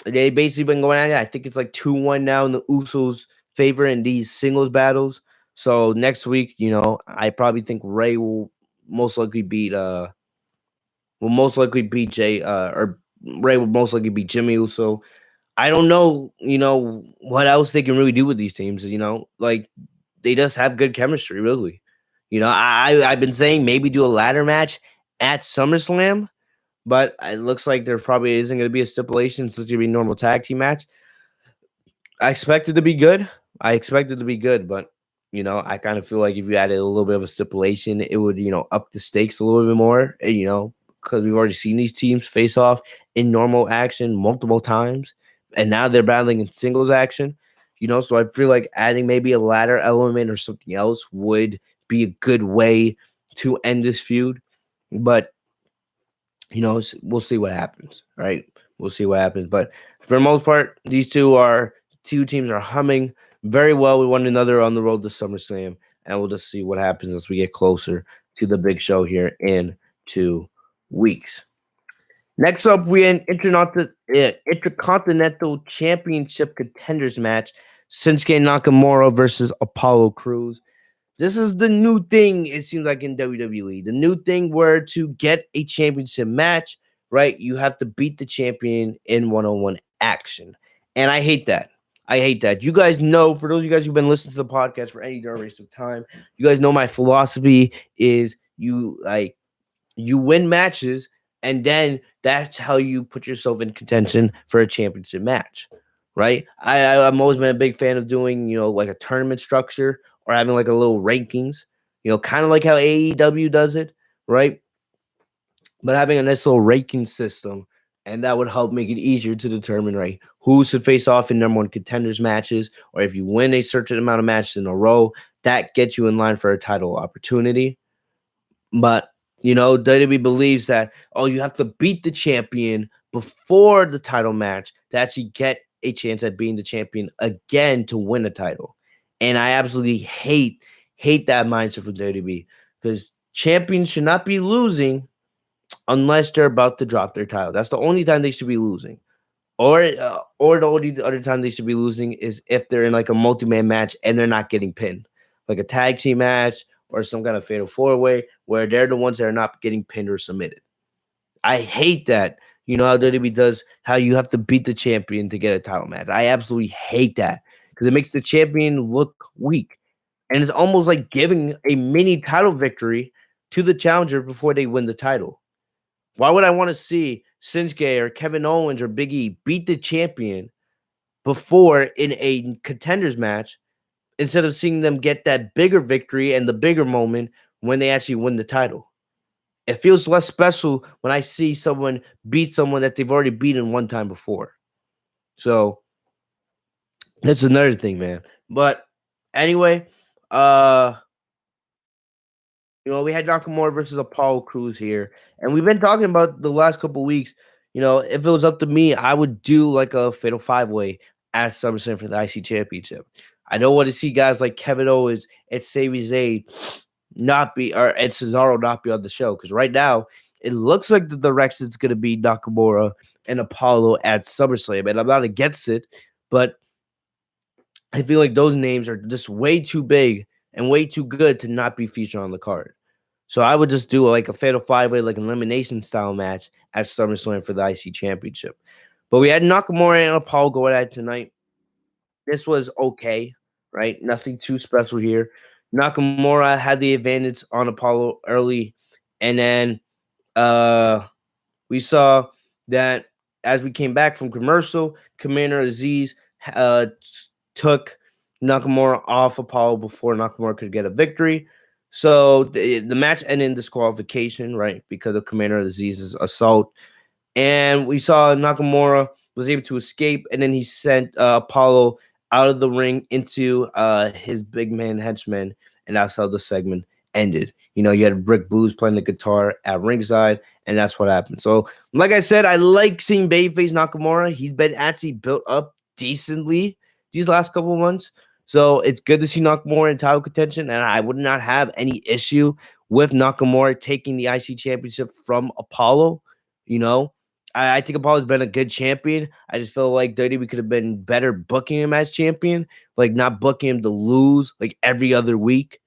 they basically been going at it. I think it's like 2-1 now in the Usos' favor in these singles battles. So next week, I probably think Ray most likely beat Jay or Ray will most likely beat Jimmy Uso. I don't know, what else they can really do with these teams. Like they just have good chemistry, really. I've been saying maybe do a ladder match at SummerSlam, but it looks like there probably isn't going to be a stipulation. It's just going to be a normal tag team match. I expect it to be good. But I kind of feel like if you added a little bit of a stipulation, it would, up the stakes a little bit more. Because we've already seen these teams face off in normal action multiple times, and now they're battling in singles action. So I feel like adding maybe a ladder element or something else would be a good way to end this feud. But we'll see what happens, right? We'll see what happens. But for the most part, these two teams are humming very well with one another on the road to SummerSlam, and we'll just see what happens as we get closer to the big show here in 2 weeks. Next up, we had Intercontinental Championship contenders match: Shinsuke Nakamura versus Apollo Crews. This is the new thing, it seems like, in WWE. The new thing where to get a championship match, right, you have to beat the champion in one-on-one action. And I hate that. You guys know, for those of you guys who've been listening to the podcast for any duration of time, you guys know my philosophy is you win matches, and then that's how you put yourself in contention for a championship match, right? I'm always been a big fan of doing, like a tournament structure or having like a little rankings, kind of like how AEW does it, right? But having a nice little ranking system, and that would help make it easier to determine, right, who should face off in number one contenders matches, or if you win a certain amount of matches in a row, that gets you in line for a title opportunity. But WWE believes that, you have to beat the champion before the title match to actually get a chance at being the champion again to win a title. And I absolutely hate that mindset for WWE, because champions should not be losing unless they're about to drop their title. That's the only time they should be losing. Or the only other time they should be losing is if they're in like a multi-man match and they're not getting pinned, like a tag team match or some kind of fatal four-way where they're the ones that are not getting pinned or submitted. I hate that. How WWE does, how you have to beat the champion to get a title match. I absolutely hate that, because it makes the champion look weak. And it's almost like giving a mini title victory to the challenger before they win the title. Why would I want to see Shinsuke or Kevin Owens or Big E beat the champion before in a contenders match, instead of seeing them get that bigger victory and the bigger moment when they actually win the title? It feels less special when I see someone beat someone that they've already beaten one time before. So That's another thing, man. But anyway, uh, we had Nakamura versus Apollo Cruz here, and we've been talking about the last couple weeks. If it was up to me, I would do like a fatal five way at SummerSlam for the IC Championship. I don't want to see guys like Kevin Owens and Sami Zayn not be, or and Cesaro not be on the show, because right now it looks like the direction's going to be Nakamura and Apollo at SummerSlam, and I'm not against it, but I feel like those names are just way too big and way too good to not be featured on the card. So I would just do like a fatal five way, like elimination style match at SummerSlam for the IC Championship. But we had Nakamura and Apollo go at it tonight. This was okay, right? Nothing too special here. Nakamura had the advantage on Apollo early, and then we saw that as we came back from commercial, Commander Aziz took Nakamura off Apollo before Nakamura could get a victory. So the match ended in disqualification, right, because of Commander Aziz's assault. And we saw Nakamura was able to escape, and then he sent Apollo out of the ring into his big man henchman, and that's how the segment ended. You had Brick Booze playing the guitar at ringside, and that's what happened. So, like I said, I like seeing Babyface Nakamura. He's been actually built up decently these last couple of months. So it's good to see Nakamura in title contention, and I would not have any issue with Nakamura taking the IC championship from Apollo. You know, I think Apollo's been a good champion. I just feel like WWE could have been better booking him as champion, like not booking him to lose like every other week,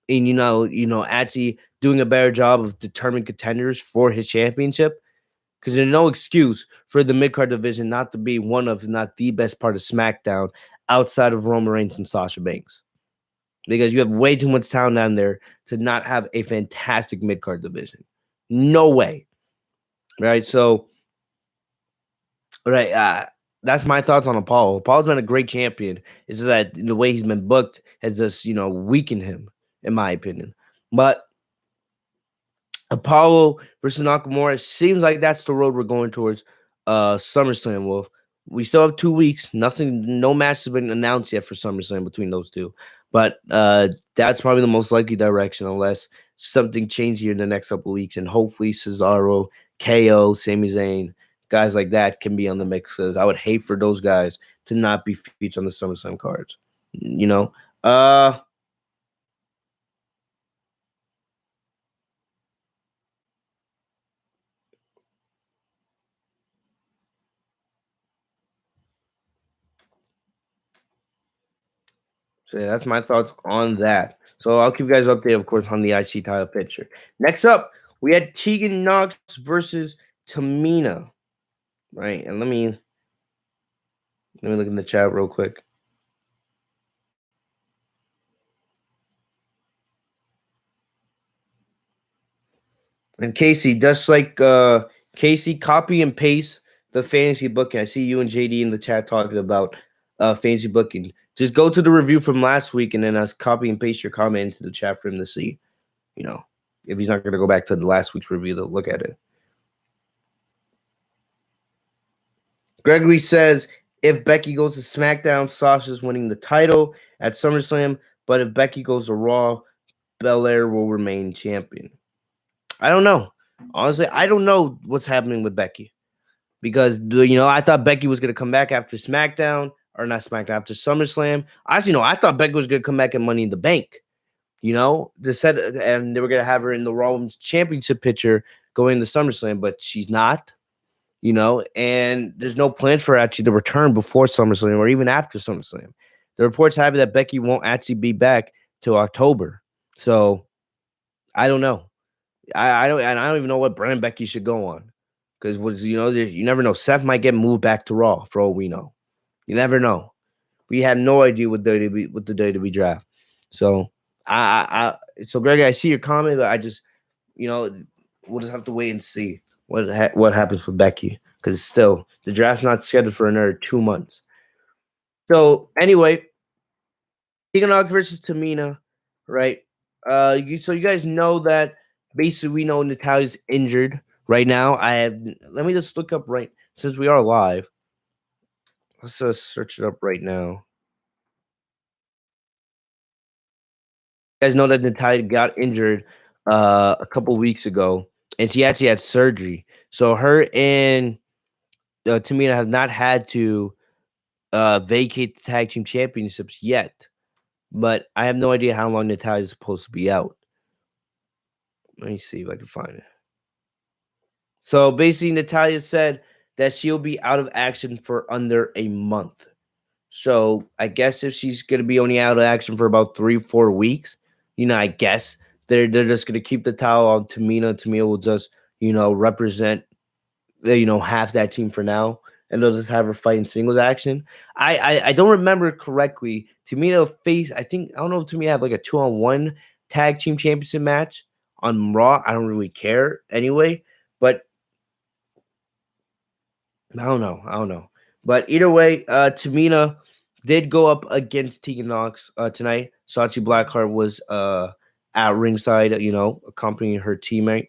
and actually doing a better job of determining contenders for his championship. Because there's no excuse for the mid card division not to be one of, if not the best part of SmackDown outside of Roman Reigns and Sasha Banks. Because you have way too much talent down there to not have a fantastic mid card division. No way. Right? So, right, that's my thoughts on Apollo. Apollo's been a great champion. It's just that the way he's been booked has just, weakened him, in my opinion. But Apollo versus Nakamura seems like that's the road we're going towards SummerSlam, Wolf. We still have 2 weeks. No match has been announced yet for SummerSlam between those two. But that's probably the most likely direction unless something changes here in the next couple of weeks. And hopefully Cesaro, KO, Sami Zayn, guys like that can be on the mix. Because I would hate for those guys to not be featured on the SummerSlam cards. So yeah, that's my thoughts on that. So I'll keep you guys updated, of course, on the IC title picture. Next up, we had Tegan Knox versus Tamina. Right. And let me look in the chat real quick. And Casey, just like Casey, copy and paste the fantasy booking. I see you and JD in the chat talking about fantasy booking. Just go to the review from last week and then us copy and paste your comment into the chat for him to see. If he's not going to go back to the last week's review to look at it. Gregory says, if Becky goes to SmackDown, Sasha's winning the title at SummerSlam. But if Becky goes to Raw, Belair will remain champion. I don't know. Honestly, I don't know what's happening with Becky. Because, I thought Becky was going to come back after SmackDown. Or not SmackDown, after SummerSlam. Actually, no, I thought Becky was going to come back and Money in the Bank. They said, and they were going to have her in the Raw Women's Championship picture going to SummerSlam. But she's not. And there's no plans for her actually to return before SummerSlam or even after SummerSlam. The reports have it that Becky won't actually be back till October. So I don't know. I don't even know what brand Becky should go on. Because you never know. Seth might get moved back to Raw for all we know. You never know. We have no idea with the WWE draft. So so Greg, I see your comment, but I just we'll just have to wait and see what happens with Becky, because still the draft's not scheduled for another 2 months. So anyway, Tegan Knox versus Tamina, right? So you guys know that basically we know Natalia's injured right now. Let me just look up since we are live. Let's just search it up right now. guys know that Natalia got injured a couple weeks ago, and she actually had surgery. So her and Tamina have not had to vacate the tag team championships yet. But I have no idea how long Natalia is supposed to be out. Let me see if I can find it. So basically, Natalia said that she'll be out of action for under a month. So I guess if she's gonna be only out of action for about 3-4 weeks, I guess they're just gonna keep the title on Tamina. Tamina will just represent half that team for now, and they'll just have her fight in singles action. I don't remember correctly. Tamina faced, I don't know if Tamina had like a 2-on-1 tag team championship match on Raw. I don't really care anyway, but I don't know. But either way, Tamina did go up against Tegan Knox tonight. Shotzi Blackheart was at ringside, accompanying her teammate.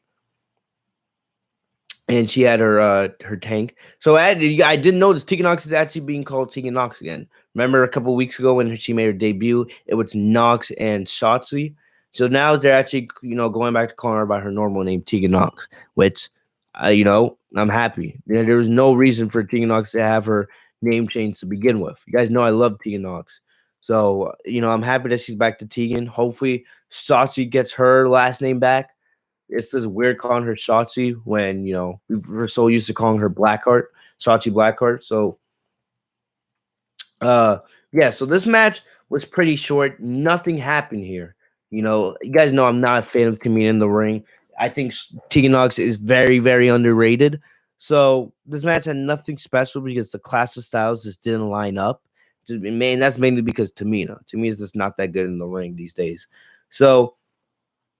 And she had her tank. So I did notice Tegan Knox is actually being called Tegan Knox again. Remember a couple weeks ago when she made her debut, it was Knox and Shotzi. So now they're actually going back to calling her by her normal name, Tegan Knox, which I'm happy. There was no reason for Tegan Knox to have her name changed to begin with. You guys know I love Tegan Knox. So, I'm happy that she's back to Tegan. Hopefully Shotzi gets her last name back. It's just weird calling her Shotzi when, we're so used to calling her Blackheart, Shotzi Blackheart. So, yeah, so this match was pretty short. Nothing happened here. You guys know I'm not a fan of Tamina in the ring. I think Tegan Knox is very, very underrated. So this match had nothing special because the class of styles just didn't line up. Man, that's mainly because Tamina is just not that good in the ring these days. So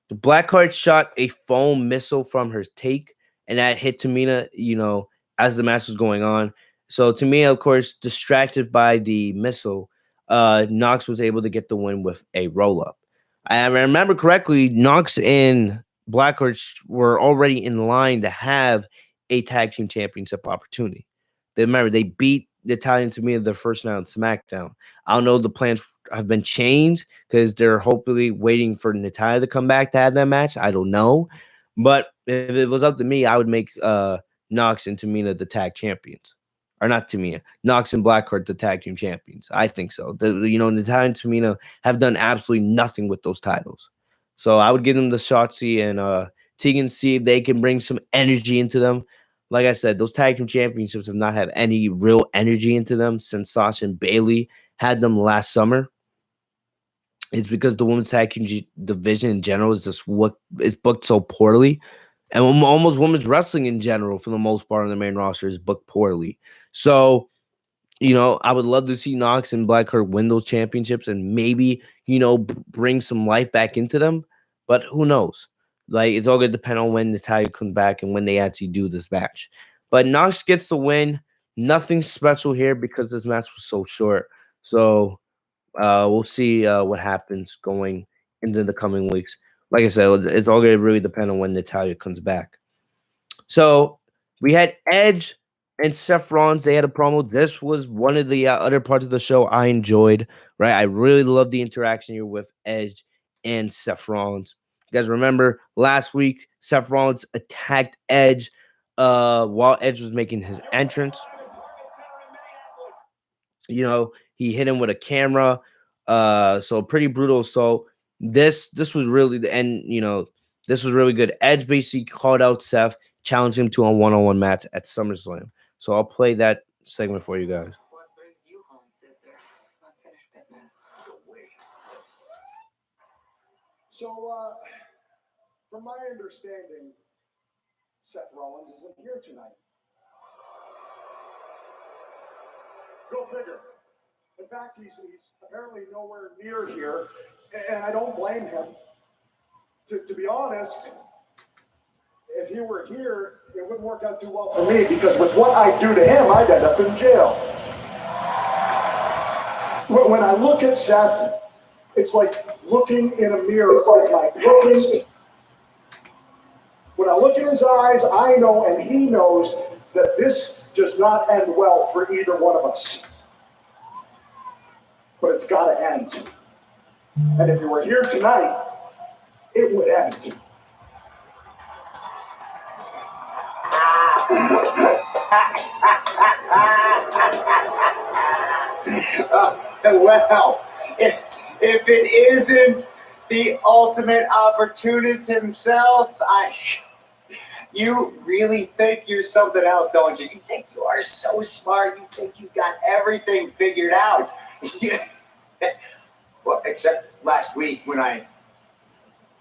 the Blackheart shot a foam missile from her take, and that hit Tamina, as the match was going on. So Tamina, of course, distracted by the missile, Knox was able to get the win with a roll-up. I remember correctly, Knox and Blackheart were already in line to have a tag team championship opportunity. They beat the Italian Tamina the first night on SmackDown. I don't know if the plans have been changed because they're hopefully waiting for Natalia to come back to have that match. I don't know. But if it was up to me, I would make Knox and Tamina the tag champions. Or not Tamina, Knox and Blackheart the tag team champions. I think so. Natalia and Tamina have done absolutely nothing with those titles. So I would give them the Shotzi and Tegan, see if they can bring some energy into them. Like I said, those tag team championships have not had any real energy into them since Sasha and Bailey had them last summer. It's because the women's tag team division in general is just what is booked so poorly. And almost women's wrestling in general, for the most part, on the main roster is booked poorly. So, I would love to see Knox and Blackheart win those championships and maybe, bring some life back into them. But who knows? Like, it's all going to depend on when Natalia comes back and when they actually do this match. But Knox gets the win. Nothing special here because this match was so short. So, we'll see what happens going into the coming weeks. Like I said, it's all going to really depend on when Natalia comes back. So we had Edge and Seth Rollins. They had a promo. This was one of the other parts of the show I enjoyed. Right, I really love the interaction here with Edge and Seth Rollins. You guys remember last week Seth Rollins attacked Edge while Edge was making his entrance. He hit him with a camera. So pretty brutal. So this was really the end, this was really good. Edge basically called out Seth, challenged him to a one-on-one match at SummerSlam. So I'll play that segment for you guys. What brings you home, sister? Unfinished business. So, from my understanding, Seth Rollins isn't here tonight. Go figure. In fact, he's apparently nowhere near here, and I don't blame him. To be honest, if he were here, it wouldn't work out too well for me, because with what I do to him, I'd end up in jail. When I look at Seth, it's like looking in a mirror. It's like when I look in his eyes, I know and he knows that this does not end well for either one of us. But it's got to end. And if you were here tonight, it would end. Well, if it isn't the ultimate opportunist himself, you really think you're something else, don't you? You think you are so smart. You think you've got everything figured out. Well, except last week when I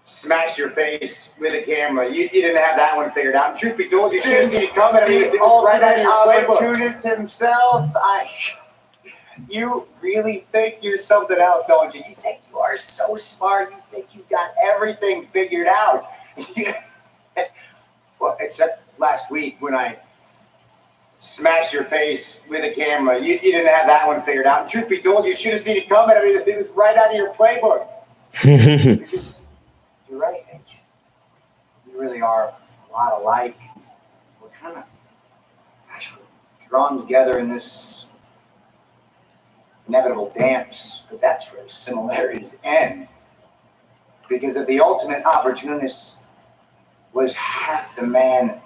smashed your face with a camera. You didn't have that one figured out. And truth be told, you should have seen it coming. I mean, the ultimate opportunist himself. You really think you're something else, don't you? You think you are so smart. You think you've got everything figured out. Well, except last week when I smashed your face with a camera. You didn't have that one figured out. And truth be told, you should have seen it coming. I mean, it was right out of your playbook. Because you're right, Edge. You really are a lot alike. We're kind of, we're drawn together in this inevitable dance, but that's where similarities end. Because if the ultimate opportunist was half the man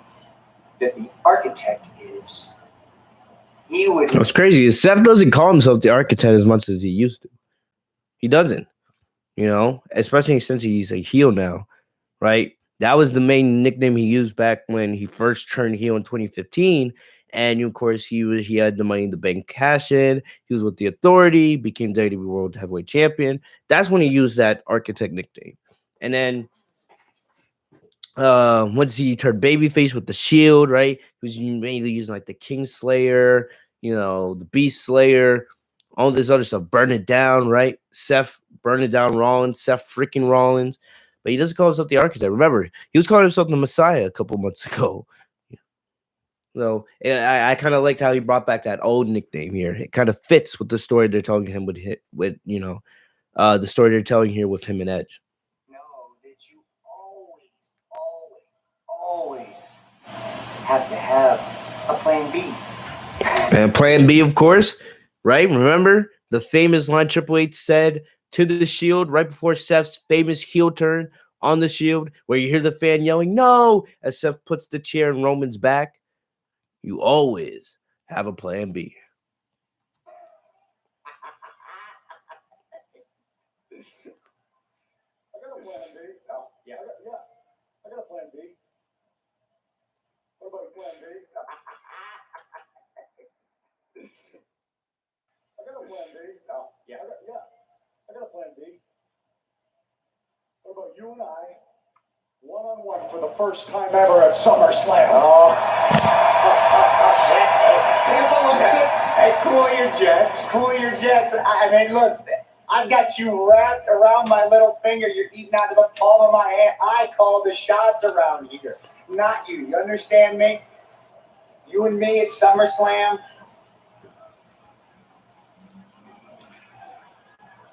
that the architect is, he would... What's crazy is Seth doesn't call himself the architect as much as he used to. He doesn't, especially since he's a heel now, right? That was the main nickname he used back when he first turned heel in 2015. And of course, he had the Money in the Bank cash in. He was with the Authority, became WWE World Heavyweight Champion. That's when he used that architect nickname. And then once he turned babyface with the Shield, right? He was mainly using like the King Slayer, the Beast Slayer, all this other stuff. Burn it down, right? Seth burn it down Rollins, Seth freaking Rollins. But he doesn't call himself the architect. Remember, he was calling himself the Messiah a couple months ago. So I kind of liked how he brought back that old nickname here. It kind of fits with the story they're telling him the story they're telling here with him and Edge. No, that you always have to have a plan B. And plan B, of course, right? Remember the famous line Triple H said to the Shield right before Seth's famous heel turn on the Shield, where you hear the fan yelling, "No!" as Seth puts the chair in Roman's back. You always have a plan B. I got a plan B. Oh, yeah. I got a plan B. What about a plan B? I got a plan B. Oh, yeah. I got a plan B. What about you and I, one-on-one for the first time ever at Summerslam? Oh. Hey, cool your jets. I mean, look, I've got you wrapped around my little finger. You're eating out of the palm of my hand. I call the shots around here, not you. You understand me? You and me at SummerSlam.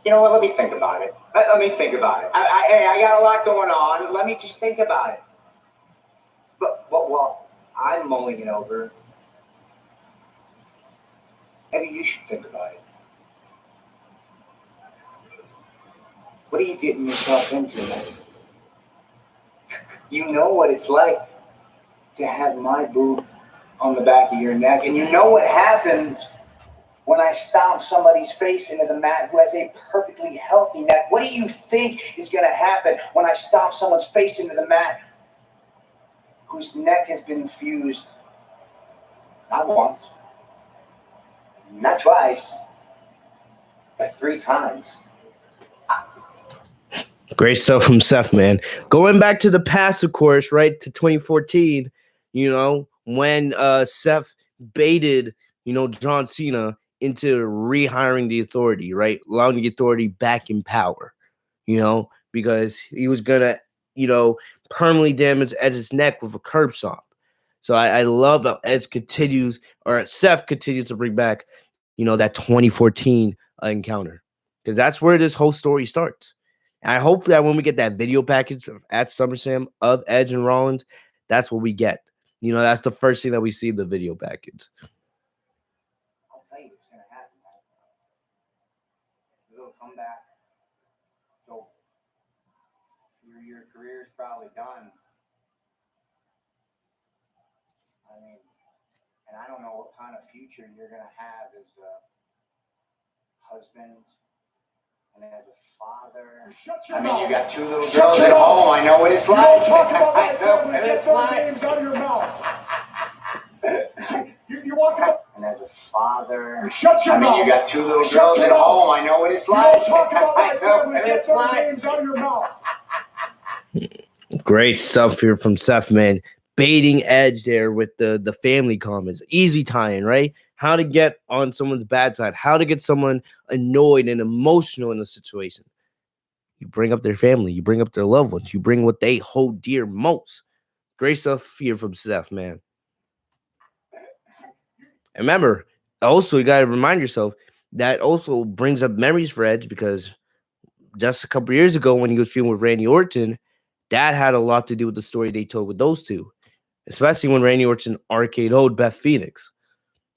You know what? Let me think about it. I got a lot going on. Let me just think about it. But while I'm mulling it over, maybe you should think about it. What are you getting yourself into, man? You know what it's like to have my boot on the back of your neck, and you know what happens when I stomp somebody's face into the mat who has a perfectly healthy neck. What do you think is going to happen when I stomp someone's face into the mat whose neck has been fused not once, not twice, but 3 times? Great stuff from Seth, man. Going back to the past, of course, right, to 2014, when Seth baited, John Cena into rehiring the Authority, right? Allowing the Authority back in power, because he was going to, permanently damage Edge's neck with a curb stomp. So I love how Seth continues to bring back, that 2014 encounter, because that's where this whole story starts. And I hope that when we get that video package at SummerSlam of Edge and Rollins, that's what we get. That's the first thing that we see in the video package. I'll tell you what's going to happen, man. You'll come back. So, you're your career is probably done. I mean, and I don't know what kind of future you're going to have as a husband and as a father. I mean, you got two little girls at home. I know what it's like. Don't talk about my family. Get those names out of your mouth. You walk up. And as a father, Shut your mouth. I mean, you got two little girls at home. I know what it's like. Don't talk about my family. Get those names out of your mouth. Great stuff here from Seth, man. Baiting Edge there with the family comments. Easy tie-in, right? How to get on someone's bad side. How to get someone annoyed and emotional in a situation. You bring up their family. You bring up their loved ones. You bring what they hold dear most. Great stuff here from Seth, man. And remember, also, you got to remind yourself that also brings up memories for Edge because just a couple years ago when he was feuding with Randy Orton, that had a lot to do with the story they told with those two, especially when Randy Orton RKO'd Beth Phoenix.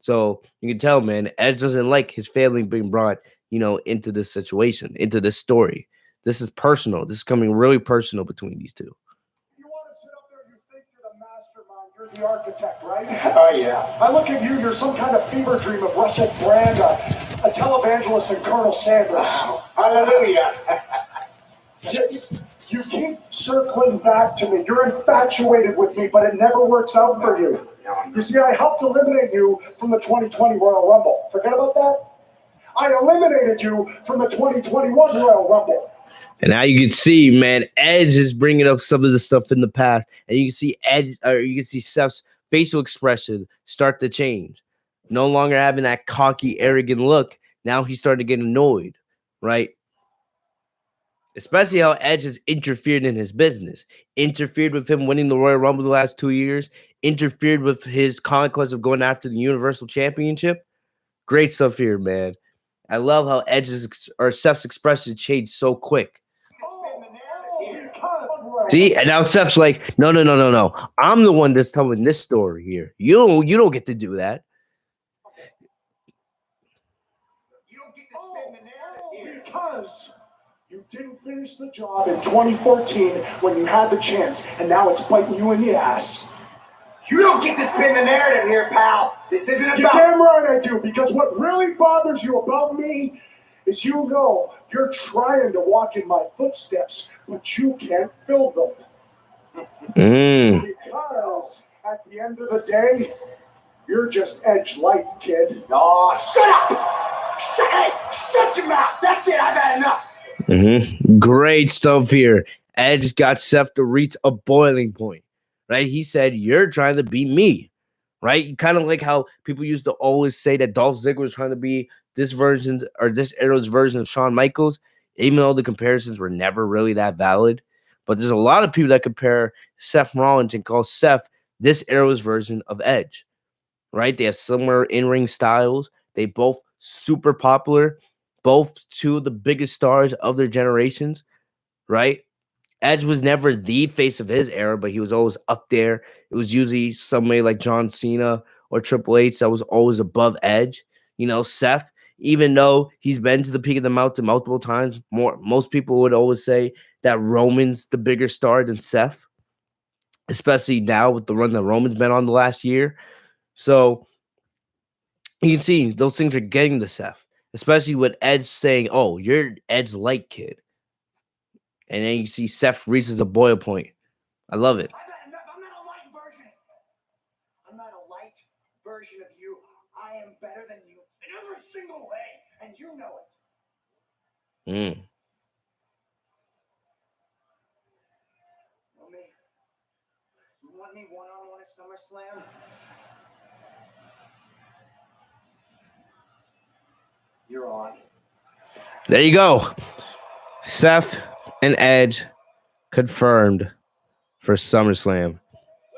So you can tell, man, Edge doesn't like his family being brought, into this situation, into this story. This is personal. This is coming really personal between these two. You want to sit up there, you think you're the mastermind, you're the architect, right? Oh, yeah. I look at you, you're some kind of fever dream of Russell Brand, a televangelist and Colonel Sanders. Hallelujah. You keep circling back to me. You're infatuated with me, but it never works out for you. You see, I helped eliminate you from the 2020 Royal Rumble. Forget about that. I eliminated you from the 2021 Royal Rumble. And now you can see, man, Edge is bringing up some of the stuff in the past, and you can see Seth's facial expression start to change. No longer having that cocky, arrogant look. Now he's starting to get annoyed, right? Especially how Edge has interfered in his business, interfered with him winning the Royal Rumble the last 2 years, interfered with his conquest of going after the Universal Championship. Great stuff here, man. I love how Seth's expression changed so quick. See, and now Seth's like, no. I'm the one that's telling this story here. You don't get to do that. You don't get to spin the narrative here. Because you didn't finish the job in 2014 when you had the chance, and now it's biting you in the ass. You don't get to spin the narrative here, pal. This isn't about... You're damn right I do, because what really bothers you about me is you're trying to walk in my footsteps, but you can't fill them. Because at the end of the day, you're just Edge light, kid. Oh, shut up! Shut your mouth! That's it, I've had enough! Great stuff here. Edge got Seth to reach a boiling point, right? He said, you're trying to be me, right? Kind of like how people used to always say that Dolph Ziggler was trying to be this version or this era's version of Shawn Michaels, even though the comparisons were never really that valid. But there's a lot of people that compare Seth Rollins and call Seth this era's version of Edge, right? They have similar in-ring styles. They both super popular, both two of the biggest stars of their generations, right? Edge was never the face of his era, but he was always up there. It was usually somebody like John Cena or Triple H that was always above Edge. Seth, even though he's been to the peak of the mountain multiple times, most people would always say that Roman's the bigger star than Seth, especially now with the run that Roman's been on the last year. So you can see those things are getting to Seth, especially with Edge saying, oh, you're Edge light, kid. And then you see Seth reaches a boil point. I love it. I've had enough. I'm not a light version. I'm not a light version of you. I am better than you in every single way, and you know it. You want me one-on-one at SummerSlam? You're on. There you go. Seth and Edge confirmed for SummerSlam.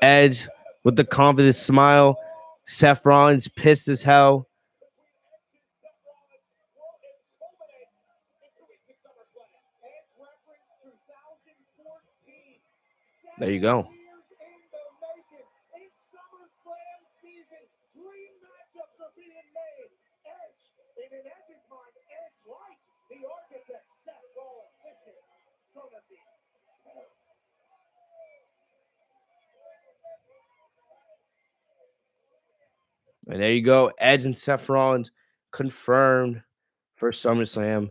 Edge with the confident smile. Seth Rollins pissed as hell. There you go. And there you go. Edge and Seth Rollins confirmed for SummerSlam.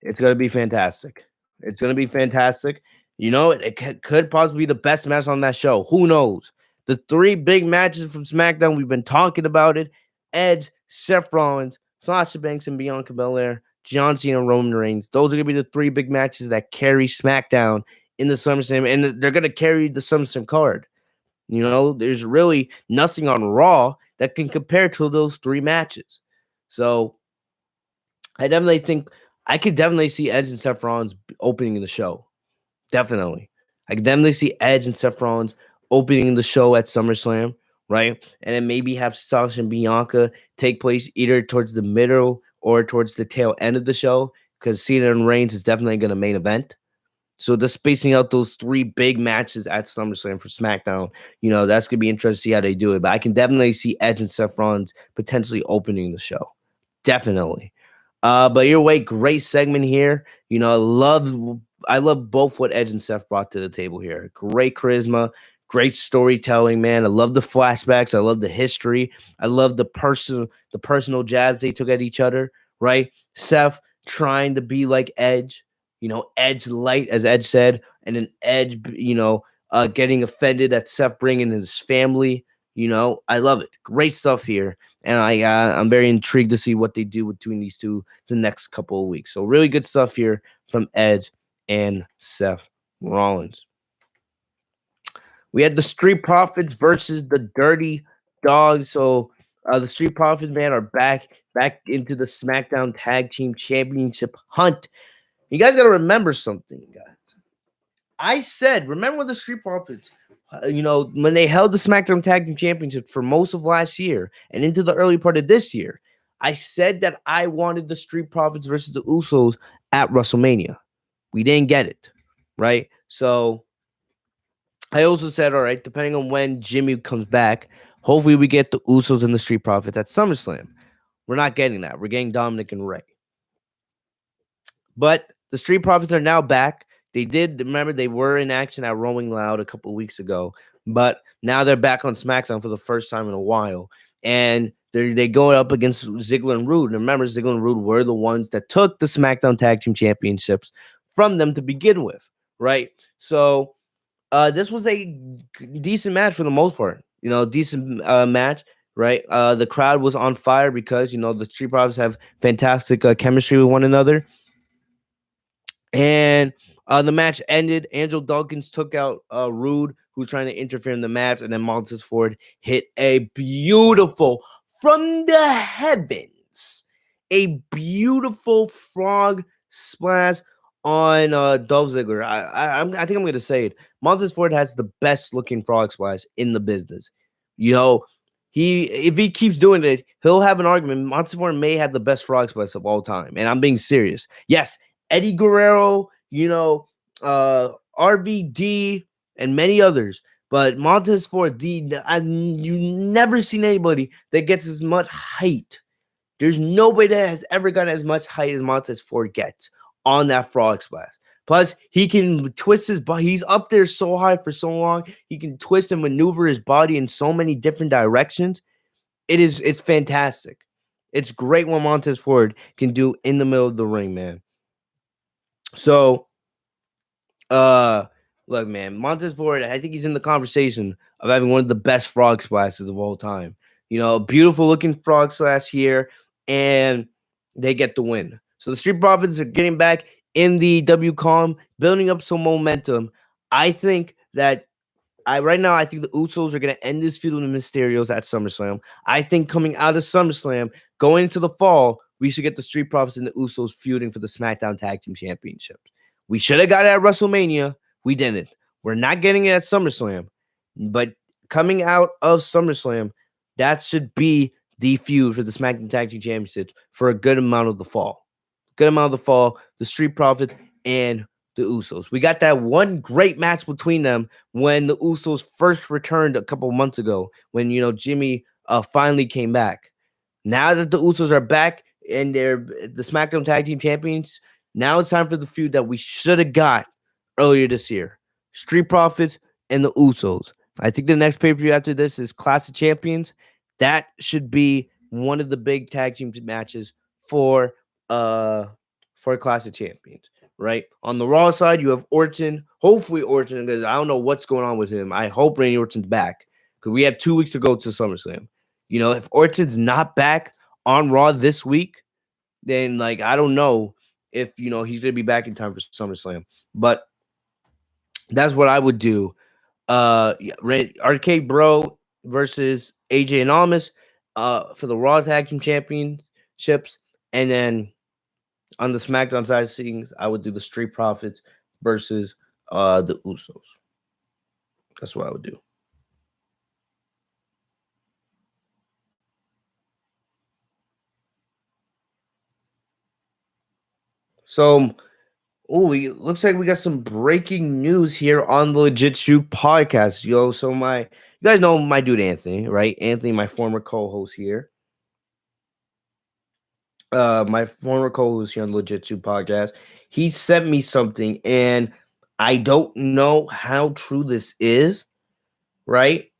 It's going to be fantastic. It's going to be fantastic. You know, it could possibly be the best match on that show. Who knows? The three big matches from SmackDown, we've been talking about it. Edge, Seth Rollins, Sasha Banks, and Bianca Belair, John Cena, and Roman Reigns. Those are going to be the three big matches that carry SmackDown in the SummerSlam, and they're going to carry the SummerSlam card. You know, there's really nothing on Raw that can compare to those three matches. So I definitely think I could definitely see Edge and Seth Rollins opening the show. Definitely. I could definitely see Edge and Seth Rollins opening the show at SummerSlam, right? And then maybe have Sasha and Bianca take place either towards the middle or towards the tail end of the show, because Cena and Reigns is definitely going to main event. So just spacing out those three big matches at SummerSlam for SmackDown, you know, that's going to be interesting to see how they do it. But I can definitely see Edge and Seth Rollins potentially opening the show. Definitely. But either way, great segment here. You know, I love both what Edge and Seth brought to the table here. Great charisma, great storytelling, man. I love the flashbacks. I love the history. I love the personal jabs they took at each other, right? Seth trying to be like Edge, you know, Edge light, as Edge said, and then Edge, you know, getting offended at Seth bringing his family. You know, I love it. Great stuff here. And I'm very intrigued to see what they do between these two the next couple of weeks. So really good stuff here from Edge and Seth Rollins. We had the Street Profits versus the Dirty Dogs. So the Street Profits, man, are back into the SmackDown Tag Team Championship hunt. You guys got to remember something, guys. I said, remember when the Street Profits, you know, when they held the SmackDown Tag Team Championship for most of last year and into the early part of this year, I said that I wanted the Street Profits versus the Usos at WrestleMania. We didn't get it, right? So I also said, all right, depending on when Jimmy comes back, hopefully we get the Usos and the Street Profits at SummerSlam. We're not getting that. We're getting Dominic and Rey. But the Street Profits are now back. They did, remember, they were in action at Rolling Loud a couple of weeks ago, but now they're back on SmackDown for the first time in a while. And they go up against Ziggler and Rude. And remember, Ziggler and Rude were the ones that took the SmackDown Tag Team Championships from them to begin with, right? So this was a decent match for the most part. You know, decent match, right? The crowd was on fire because, you know, the Street Profits have fantastic chemistry with one another. And the match ended. Angelo Dawkins took out Rude, who was trying to interfere in the match, and then Montez Ford hit a beautiful, from the heavens, a beautiful frog splash on Dolph Ziggler. I think I'm going to say it. Montez Ford has the best looking frog splash in the business. You know, if he keeps doing it, he'll have an argument. Montez Ford may have the best frog splash of all time, and I'm being serious. Yes, Eddie Guerrero, you know, RVD, and many others. But Montez Ford, you've never seen anybody that gets as much height. There's nobody that has ever gotten as much height as Montez Ford gets on that frog splash. Plus, he can twist his body. He's up there so high for so long. He can twist and maneuver his body in so many different directions. It's fantastic. It's great what Montez Ford can do in the middle of the ring, man. So, look, man, Montez Ford, I think he's in the conversation of having one of the best frog splashes of all time. You know, beautiful looking frog splash here, and they get the win. So the Street Profits are getting back in the WCOM, building up some momentum. I think that right now, I think the Usos are going to end this feud with the Mysterios at SummerSlam. I think coming out of SummerSlam, going into the fall, we should get the Street Profits and the Usos feuding for the SmackDown Tag Team Championships. We should have got it at WrestleMania. We didn't. We're not getting it at SummerSlam. But coming out of SummerSlam, that should be the feud for the SmackDown Tag Team Championships for a good amount of the fall. Good amount of the fall. The Street Profits and the Usos. We got that one great match between them when the Usos first returned a couple months ago, when, you know, Jimmy finally came back. Now that the Usos are back and they're the SmackDown Tag Team Champions, now it's time for the feud that we should have got earlier this year. Street Profits and the Usos. I think the next pay-per-view after this is Clash of Champions. That should be one of the big tag team matches for uh Clash of Champions, right? On the Raw side, you have Orton. Hopefully Orton, because I don't know what's going on with him. I hope Randy Orton's back because we have 2 weeks to go to SummerSlam. If Orton's not back on Raw this week, then like I don't know if he's gonna be back in time for SummerSlam. But that's what I would do. Arcade Bro versus AJ and Almas for the Raw Tag Team Championships, and then on the SmackDown side of things, I would do the Street Profits versus the Usos. That's what I would do. So, looks like we got some breaking news here on the Legit Shoot podcast, yo. So you guys know my dude Anthony, right? Anthony, my former co-host here. My former co-host here on the Legit Shoot podcast. He sent me something, and I don't know how true this is, right?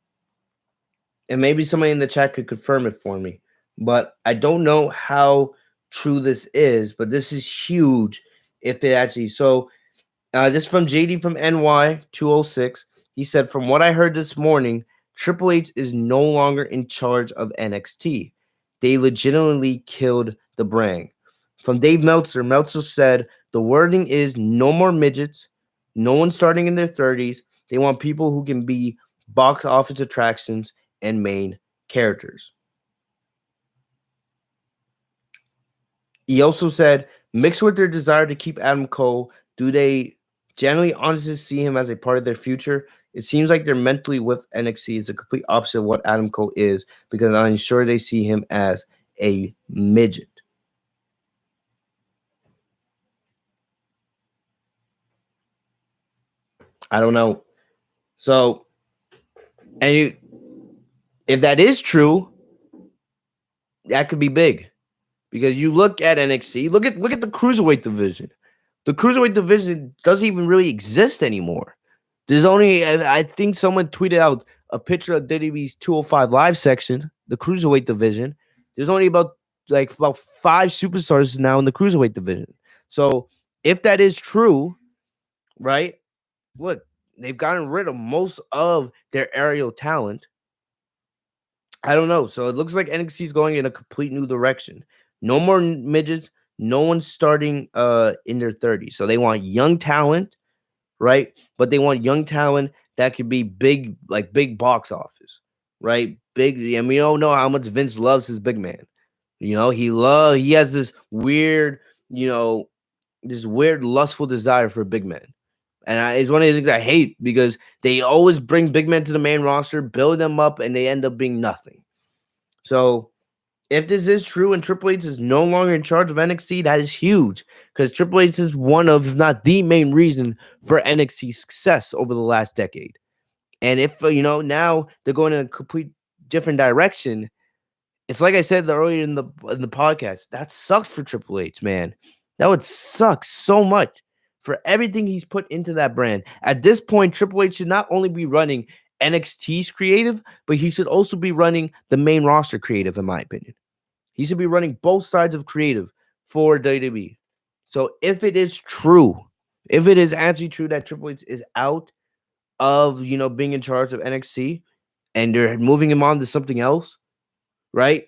And maybe somebody in the chat could confirm it for me. But I don't know how true this is, but this is huge if it actually. So this from JD from NY 206. He said, from what I heard this morning, Triple H is no longer in charge of NXT. They legitimately killed the brand. From Dave Meltzer, Meltzer said, the wording is no more midgets, no one starting in their 30s. They want people who can be box office attractions and main characters. He also said, mixed with their desire to keep Adam Cole, do they generally honestly see him as a part of their future? It seems like they're mentally with NXT is the complete opposite of what Adam Cole is, because I'm sure they see him as a midget. I don't know. So, and if that is true, that could be big. Because you look at NXT, look at the cruiserweight division. The cruiserweight division doesn't even really exist anymore. There's only, I think someone tweeted out a picture of WWE's 205 Live section, the cruiserweight division. There's only about 5 superstars now in the cruiserweight division. So if that is true, right? Look, they've gotten rid of most of their aerial talent. I don't know. So it looks like NXT is going in a complete new direction. No more midgets. No one's starting in their 30s. So they want young talent, right? But they want young talent that could be big, like big box office, right? Big, and we all know how much Vince loves his big man. He has this weird, this weird lustful desire for big men. And it's one of the things I hate, because they always bring big men to the main roster, build them up, and they end up being nothing. So if this is true and Triple H is no longer in charge of NXT, that is huge, because Triple H is one of, if not the main reason for NXT's success over the last decade. And if, now they're going in a complete different direction, it's like I said earlier in the podcast, that sucks for Triple H, man. That would suck so much for everything he's put into that brand. At this point, Triple H should not only be running NXT's creative, but he should also be running the main roster creative, in my opinion. He should be running both sides of creative for WWE. So if it is true, if it is actually true that Triple H is out of, being in charge of NXT and they're moving him on to something else, right?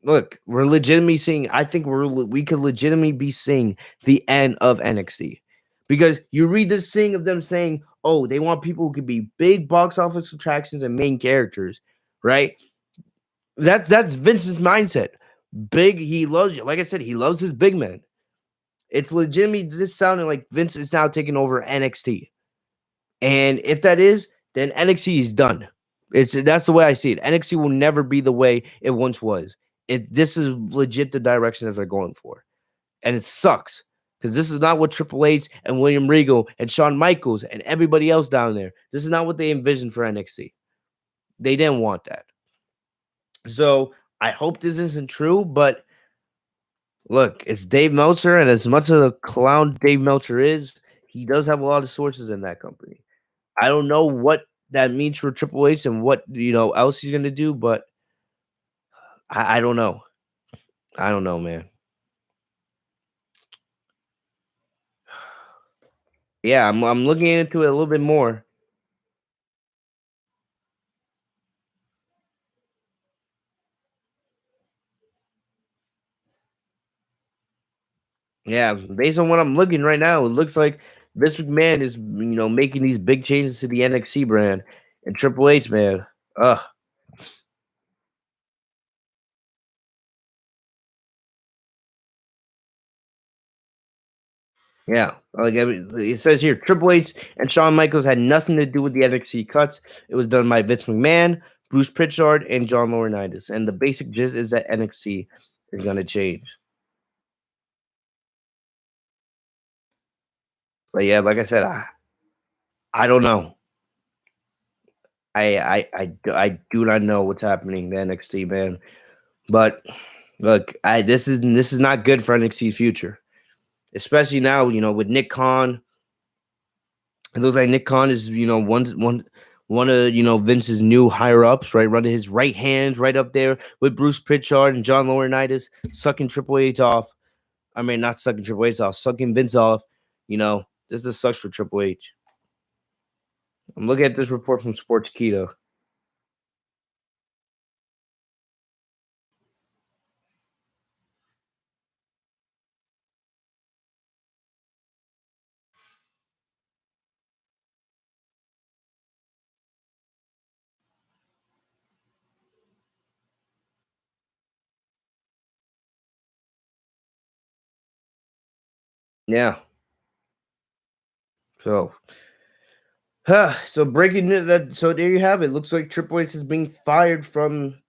Look, we're legitimately seeing, I think we could legitimately be seeing the end of NXT. Because you read this thing of them saying, oh, they want people who could be big box office attractions and main characters, right? That's Vince's mindset. Big, he loves, like I said, he loves his big men. It's legitimately this sounding like Vince is now taking over NXT. And if that is, then NXT is done. That's the way I see it. NXT will never be the way it once was. This is legit the direction that they're going for. And it sucks, because this is not what Triple H and William Regal and Shawn Michaels and everybody else down there, this is not what they envisioned for NXT. They didn't want that. So I hope this isn't true, but look, it's Dave Meltzer, and as much of a clown Dave Meltzer is, he does have a lot of sources in that company. I don't know what that means for Triple H and what else he's going to do, but I don't know. I don't know, man. Yeah, I'm looking into it a little bit more. Yeah, based on what I'm looking right now, it looks like Vince McMahon is making these big changes to the NXT brand, and Triple H, man, ugh, yeah. Like it says here, Triple H and Shawn Michaels had nothing to do with the NXT cuts. It was done by Vince McMahon, Bruce Pritchard, and John Laurinaitis. And the basic gist is that NXT is gonna change. But yeah, like I said, I don't know. I do not know what's happening to NXT, man. But look, this is not good for NXT's future, especially now. With Nick Khan, it looks like Nick Khan is one of Vince's new higher ups, right? Running his right hands right up there with Bruce Pritchard and John Laurinaitis, sucking Triple H off. I mean, not sucking Triple H off, sucking Vince off. This just sucks for Triple H. I'm looking at this report from Sports Keto. Yeah. So, so breaking that. So there you have it. Looks like Triple H is being fired from,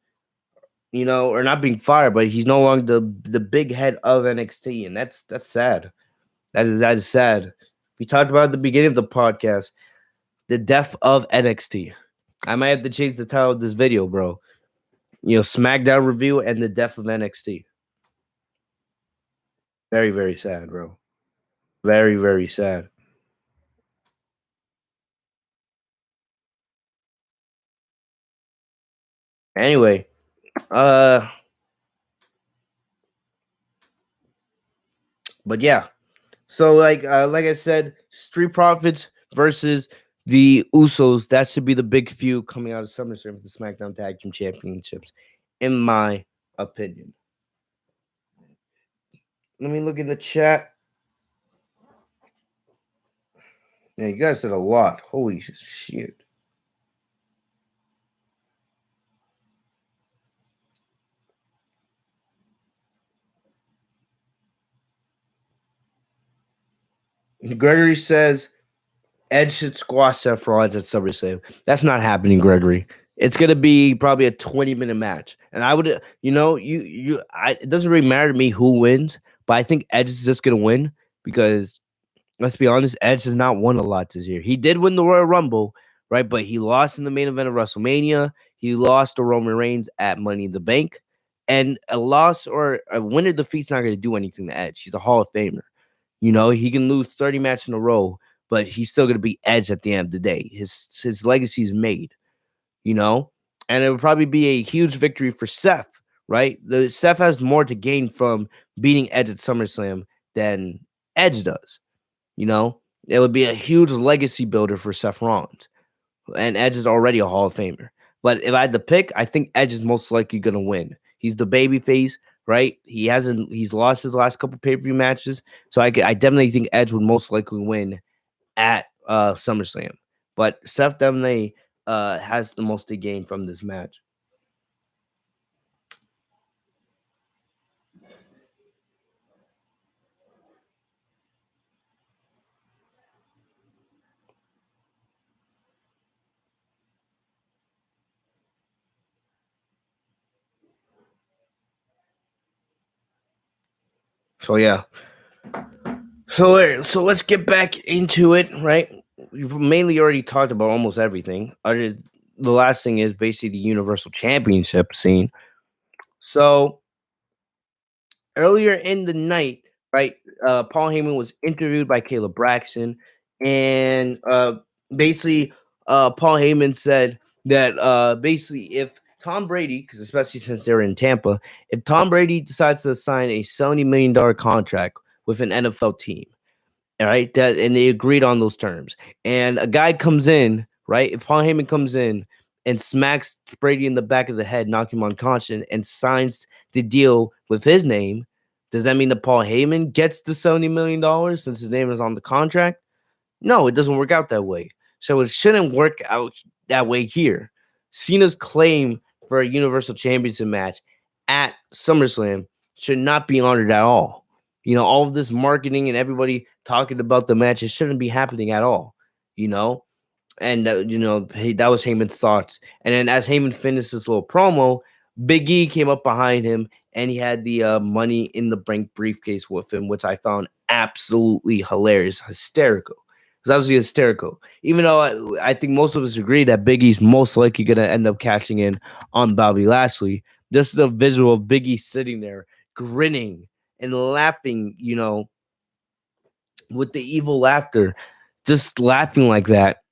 or not being fired, but he's no longer the big head of NXT, and that's sad. That is sad. We talked about at the beginning of the podcast the death of NXT. I might have to change the title of this video, bro. SmackDown review and the death of NXT. Very, very sad, bro. Very, very sad. Anyway, but yeah. So like I said, Street Profits versus the Usos. That should be the big feud coming out of SummerSlam for the SmackDown Tag Team Championships, in my opinion. Let me look in the chat. Yeah, you guys said a lot. Holy shit. Gregory says Edge should squash Seth Rollins at SummerSlam. That's not happening, Gregory. It's gonna be probably a 20-minute match, and I would, it doesn't really matter to me who wins, but I think Edge is just gonna win because let's be honest, Edge has not won a lot this year. He did win the Royal Rumble, right? But he lost in the main event of WrestleMania. He lost to Roman Reigns at Money in the Bank, and a loss or a win or defeat's not gonna do anything to Edge. He's a Hall of Famer. He can lose 30 matches in a row, but he's still going to be Edge at the end of the day. His legacy is made, you know, and it would probably be a huge victory for Seth, right? The Seth has more to gain from beating Edge at SummerSlam than Edge does, you know. It would be a huge legacy builder for Seth Rollins, and Edge is already a Hall of Famer. But if I had to pick, I think Edge is most likely going to win. He's the baby face, right? He's lost his last couple pay-per-view matches. So I definitely think Edge would most likely win at SummerSlam. But Seth definitely has the most to gain from this match. So yeah. So let's get back into it, right? We've mainly already talked about almost everything. The last thing is basically the Universal Championship scene. So earlier in the night, right, Paul Heyman was interviewed by Caleb Braxton, and basically, Paul Heyman said that basically if Tom Brady, because especially since they're in Tampa, if Tom Brady decides to sign a $70 million contract with an NFL team, all right, that and they agreed on those terms, and a guy comes in, right? If Paul Heyman comes in and smacks Brady in the back of the head, knock him unconscious, and signs the deal with his name, does that mean that Paul Heyman gets the $70 million since his name is on the contract? No, it doesn't work out that way. So it shouldn't work out that way here. Cena's claim for a Universal Championship match at SummerSlam should not be honored at all. You know, all of this marketing and everybody talking about the match, it shouldn't be happening at all. You know, and that was Heyman's thoughts. And then as Heyman finished this little promo, Big E came up behind him and he had the Money in the Bank briefcase with him, which I found absolutely hilarious, hysterical. It was absolutely hysterical. Even though I think most of us agree that Big E's most likely going to end up cashing in on Bobby Lashley. Just the visual of Big E sitting there grinning and laughing, with the evil laughter, just laughing like that.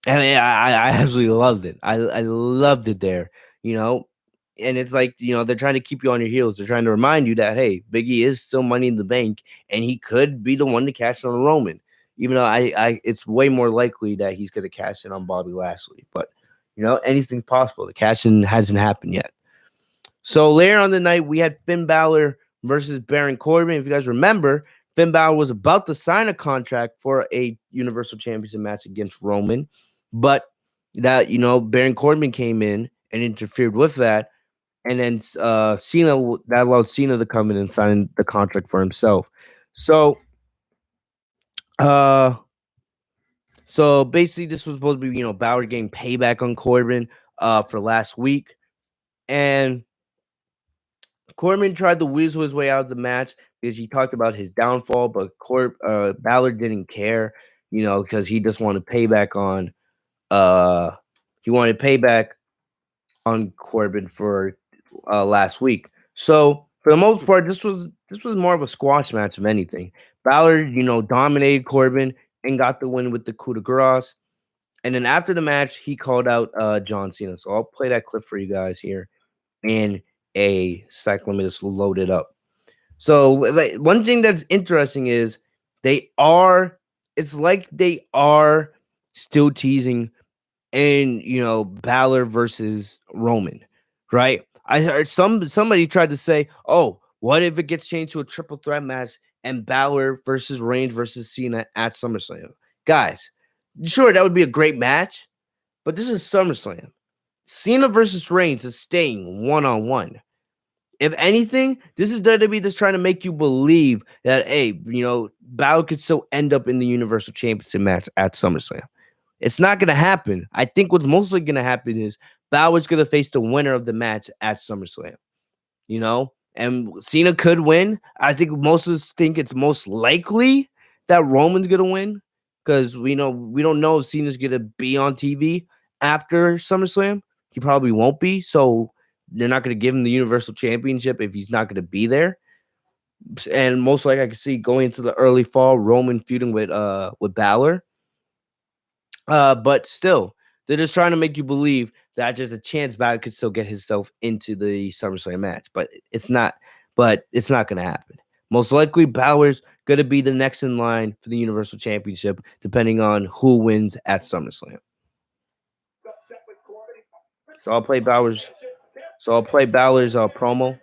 And I absolutely loved it. I loved it there, and it's like, they're trying to keep you on your heels. They're trying to remind you that, hey, Big E is still Money in the Bank, and he could be the one to cash in on Roman. Even though it's way more likely that he's going to cash in on Bobby Lashley. But, anything's possible. The cash in hasn't happened yet. So later on the night, we had Finn Balor versus Baron Corbin. If you guys remember, Finn Balor was about to sign a contract for a Universal Championship match against Roman. But that, Baron Corbin came in and interfered with that. And then Cena, that allowed Cena to come in and sign the contract for himself. So basically this was supposed to be, Balor getting payback on Corbin for last week. And Corbin tried to weasel his way out of the match because he talked about his downfall, but Balor didn't care, because he just wanted payback on Corbin for last week. So for the most part, this was more of a squash match than anything. Balor, dominated Corbin and got the win with the coup de grace. And then after the match, he called out John Cena. So I'll play that clip for you guys here in a second. Let me just load it up. So like, one thing that's interesting is it's like they are still teasing and Balor versus Roman, right? I heard somebody tried to say, oh, what if it gets changed to a triple threat match and Balor versus Reigns versus Cena at SummerSlam? Guys, sure, that would be a great match, but this is SummerSlam. Cena versus Reigns is staying one-on-one. If anything, this is WWE just trying to make you believe that, hey, Balor could still end up in the Universal Championship match at SummerSlam. It's not going to happen. I think what's mostly going to happen is Balor's going to face the winner of the match at SummerSlam. And Cena could win. I think most of us think it's most likely that Roman's going to win because we don't know if Cena's going to be on TV after SummerSlam. He probably won't be. So they're not going to give him the Universal Championship if he's not going to be there. And most likely I could see going into the early fall, Roman feuding with Balor. But still, they're just trying to make you believe that there's a chance Balor could still get himself into the SummerSlam match. But it's not going to happen. Most likely, Balor's going to be the next in line for the Universal Championship, depending on who wins at SummerSlam. So I'll play Balor's promo.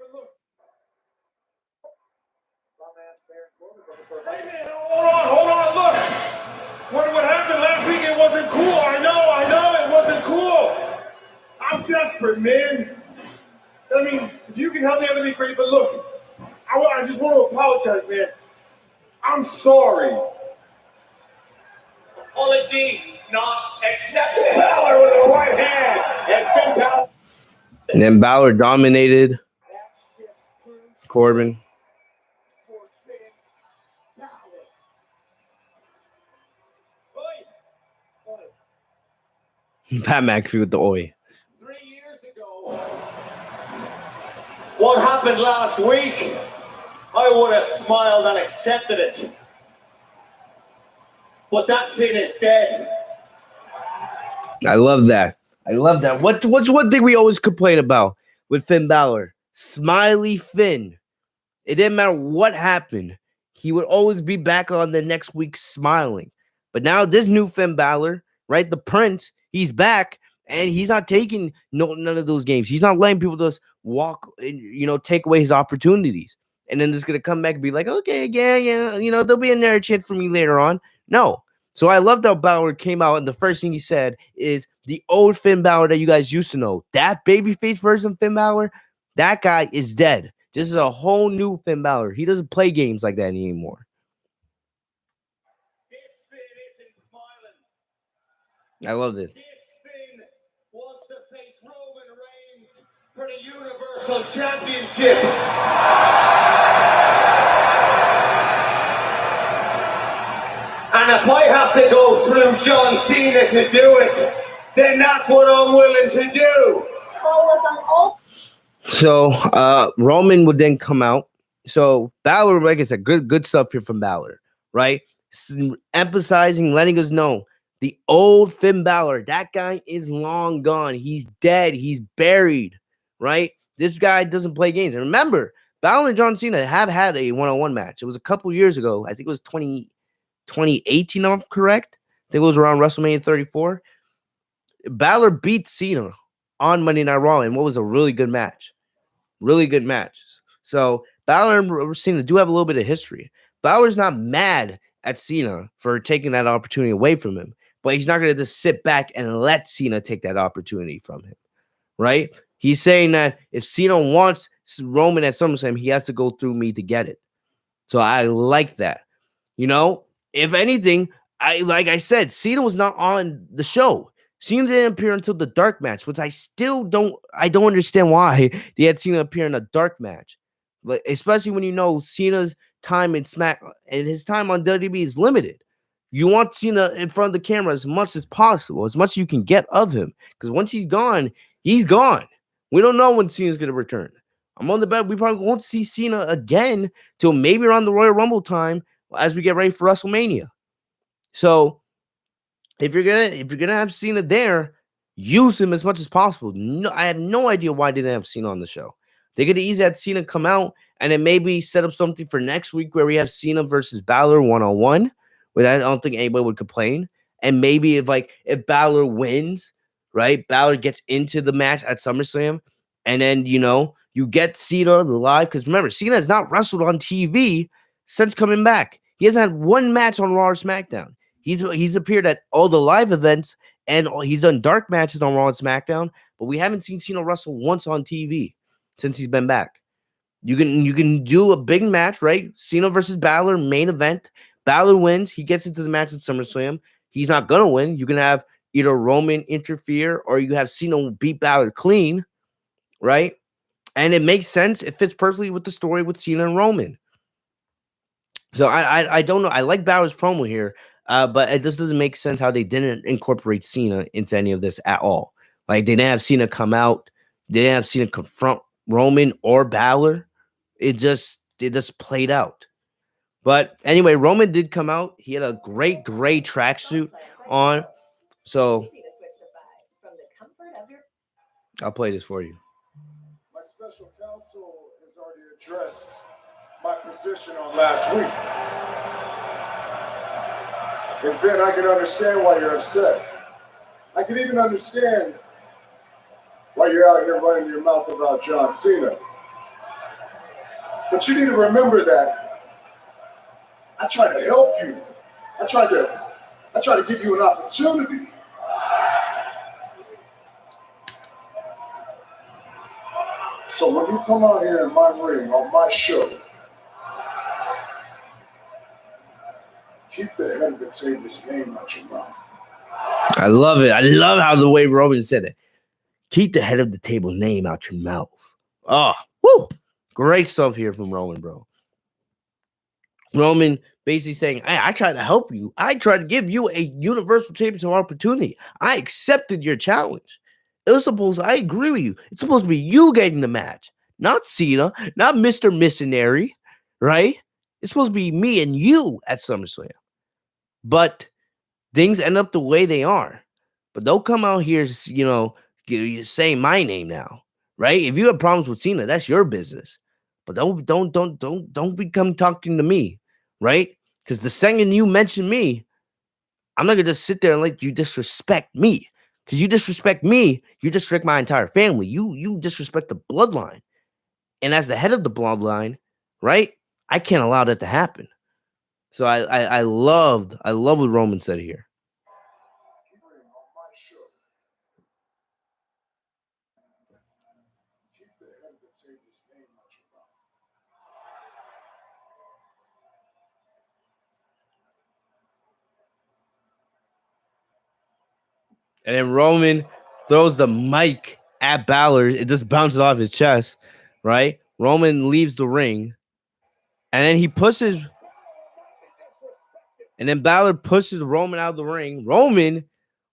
Hold on, look. What happened last week, it wasn't cool. I know, it wasn't cool. I'm desperate, man. I mean, if you can help me, that'd be great. But look, I just want to apologize, man. I'm sorry. Apology not accepted. Balor with a right hand. And Finn Balor. And then Balor dominated Corbin. Pat McAfee with the oi. 3 years ago, what happened last week, I would have smiled and accepted it. But that Finn is dead. I love that. I love that. What's one thing we always complain about with Finn Balor? Smiley Finn. It didn't matter what happened. He would always be back on the next week smiling. But now this new Finn Balor, right? The Prince, he's back and he's not taking none of those games. He's not letting people just walk and take away his opportunities. And then just gonna come back and be like, okay, yeah, there'll be another chance for me later on. No. So I loved how Balor came out, and the first thing he said is the old Finn Balor that you guys used to know. That babyface version of Finn Balor, that guy is dead. This is a whole new Finn Balor. He doesn't play games like that anymore. This Finn isn't smiling. I love this. This Finn wants to face Roman Reigns for the Universal Championship. And if I have to go through John Cena to do it, then that's what I'm willing to do. So Roman would then come out. So Balor, like I said, good stuff here from Balor, right? Emphasizing, letting us know the old Finn Balor, that guy is long gone. He's dead. He's buried, right? This guy doesn't play games. And remember, Balor and John Cena have had a one-on-one match. It was a couple years ago. I think it was 2018, if I'm correct. I think it was around WrestleMania 34. Balor beat Cena on Monday Night Raw, and what was a really good match. Really good match. So Balor and Cena do have a little bit of history. Balor's not mad at Cena for taking that opportunity away from him, but he's not going to just sit back and let Cena take that opportunity from him, right? He's saying that if Cena wants Roman at SummerSlam, he has to go through me to get it. So I like that. If anything, like I said, Cena was not on the show. Cena didn't appear until the dark match, which I don't understand why they had Cena appear in a dark match. Like, especially when Cena's time in Smack and his time on WWE is limited. You want Cena in front of the camera as much as possible, as much as you can get of him. Because once he's gone, he's gone. We don't know when Cena's going to return. I'm on the bet we probably won't see Cena again till maybe around the Royal Rumble time as we get ready for WrestleMania. So if you're gonna have Cena there, use him as much as possible. No, I have no idea why they didn't have Cena on the show. They could have easily had Cena come out and then maybe set up something for next week where we have Cena versus Balor 1-on-1. But I don't think anybody would complain. And maybe if Balor wins, right? Balor gets into the match at SummerSlam, and then you get Cena live. Because remember, Cena has not wrestled on TV since coming back. He hasn't had one match on Raw or SmackDown. He's appeared at all the live events, and he's done dark matches on Raw and SmackDown, but we haven't seen Cena wrestle once on TV since he's been back. You can do a big match, right? Cena versus Balor, main event. Balor wins. He gets into the match at SummerSlam. He's not going to win. You can have either Roman interfere or you have Cena beat Balor clean, right? And it makes sense. It fits perfectly with the story with Cena and Roman. So I don't know. I like Balor's promo here. But it just doesn't make sense how they didn't incorporate Cena into any of this at all. Like, they didn't have Cena come out. They didn't have Cena confront Roman or Balor. It just played out. But anyway, Roman did come out. He had a great tracksuit on. So I'll play this for you. My special counsel has already addressed my position on last week. And Finn, I can understand why you're upset. I can even understand why you're out here running your mouth about John Cena. But you need to remember that I tried to help you. I tried to give you an opportunity. So when you come out here in my ring on my show, keep the head of the table's name out your mouth. I love it. I love how the way Roman said it. Keep the head of the table's name out your mouth. Oh, whoo. Great stuff here from Roman, bro. Roman basically saying, hey, I tried to help you. I tried to give you a Universal Championship opportunity. I accepted your challenge. I agree with you. It's supposed to be you getting the match, not Cena, not Mr. Missionary, right? It's supposed to be me and you at SummerSlam. But things end up the way they are. But don't come out here, saying my name now, right? If you have problems with Cena, that's your business. But don't become talking to me, right? Because the second you mention me, I'm not gonna just sit there and let you disrespect me. Because you disrespect me, you disrespect my entire family. You disrespect the bloodline. And as the head of the bloodline, right? I can't allow that to happen. So I love what Roman said here. Keep the head of the table's name out your mouth. And then Roman throws the mic at Balor. It just bounces off his chest, right? Roman leaves the ring. And then he pushes. And then Balor pushes Roman out of the ring. Roman,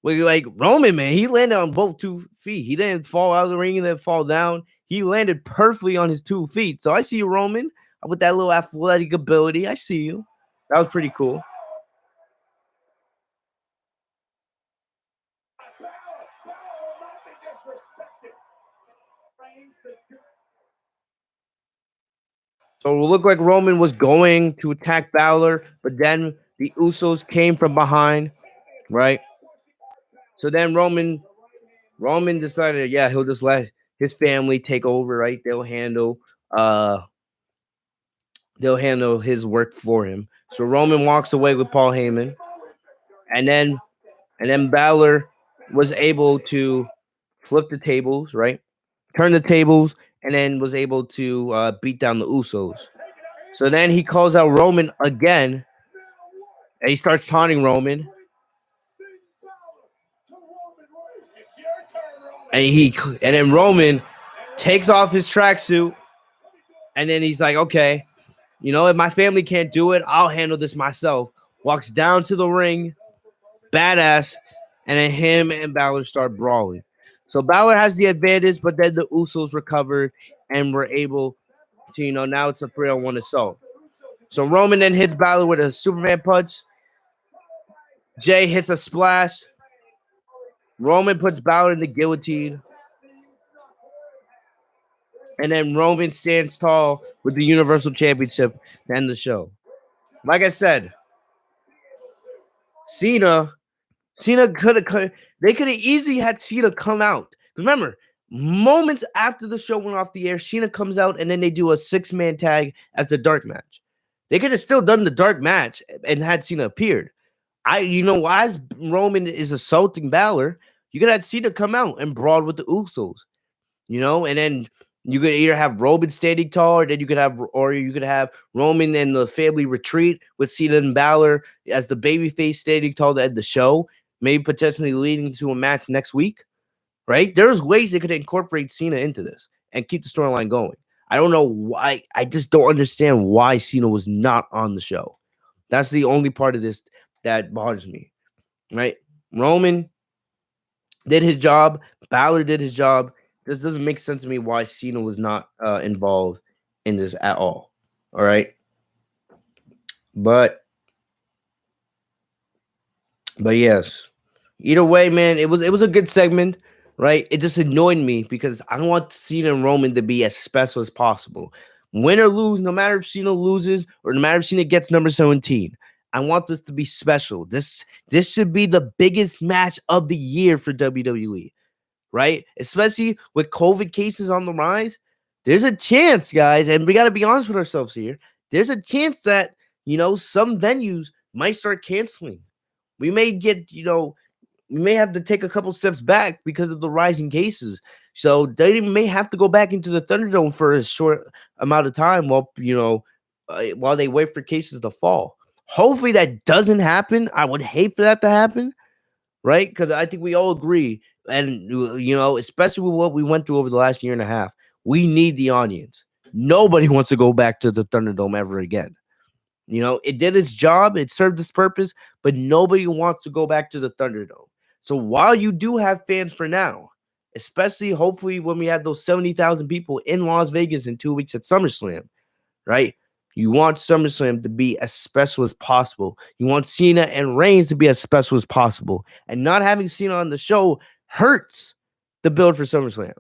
man, he landed on both 2 feet. He didn't fall out of the ring and then fall down. He landed perfectly on his 2 feet. So I see you, Roman, with that little athletic ability. I see you. That was pretty cool. So it looked like Roman was going to attack Balor, but then the Usos came from behind, right? So then Roman decided, yeah, he'll just let his family take over, right? They'll handle his work for him. So Roman walks away with Paul Heyman, and then Balor was able to flip the tables, right? Turn the tables, and then was able to beat down the Usos. So then he calls out Roman again, and he starts taunting Roman. And then Roman takes off his tracksuit, and then he's like, okay, if my family can't do it, I'll handle this myself. Walks down to the ring, badass, and then him and Balor start brawling. So Balor has the advantage, but then the Usos recovered and were able to, now it's a 3-on-1 assault. So Roman then hits Balor with a Superman punch. Jay hits a splash. Roman puts Balor in the guillotine. And then Roman stands tall with the Universal Championship to end the show. Like I said, Cena could have. They could have easily had Cena come out. Remember, moments after the show went off the air, Cena comes out and then they do a 6-man tag as the dark match. They could have still done the dark match and had Cena appeared. As Roman is assaulting Balor, you could have Cena come out and brawl with the Usos. And then you could either have Roman standing tall, or then you could have Roman and the family retreat with Cena and Balor as the babyface standing tall to end the show, maybe potentially leading to a match next week, right? There's ways they could incorporate Cena into this and keep the storyline going. I don't know why. I just don't understand why Cena was not on the show. That's the only part of this that bothers me, right? Roman did his job. Balor did his job. This doesn't make sense to me why Cena was not involved in this at all. All right. But yes. Either way, man, it was a good segment, right? It just annoyed me because I want Cena and Roman to be as special as possible. Win or lose, no matter if Cena loses or no matter if Cena gets number 17. I want this to be special. This should be the biggest match of the year for WWE. Right? Especially with COVID cases on the rise, there's a chance, guys, and we got to be honest with ourselves here. There's a chance that, some venues might start canceling. We may get, we may have to take a couple steps back because of the rising cases. So they may have to go back into the Thunderdome for a short amount of time while they wait for cases to fall. Hopefully that doesn't happen. I would hate for that to happen. Right? Because I think we all agree, and especially with what we went through over the last year and a half, we need the audience. Nobody wants to go back to the Thunderdome ever again. It did its job, it served its purpose, but nobody wants to go back to the Thunderdome. So while you do have fans for now, especially hopefully when we have those 70,000 people in Las Vegas in 2 weeks at SummerSlam, right? You want SummerSlam to be as special as possible. You want Cena and Reigns to be as special as possible. And not having Cena on the show hurts the build for SummerSlam.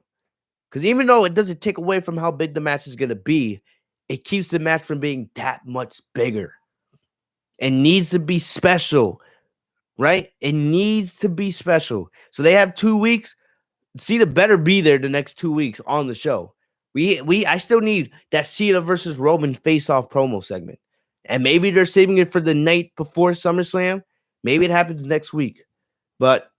Because even though it doesn't take away from how big the match is going to be, it keeps the match from being that much bigger. It needs to be special, right? It needs to be special. So they have 2 weeks. Cena better be there the next 2 weeks on the show. I still need that Cena versus Roman face-off promo segment. And maybe they're saving it for the night before SummerSlam. Maybe it happens next week. But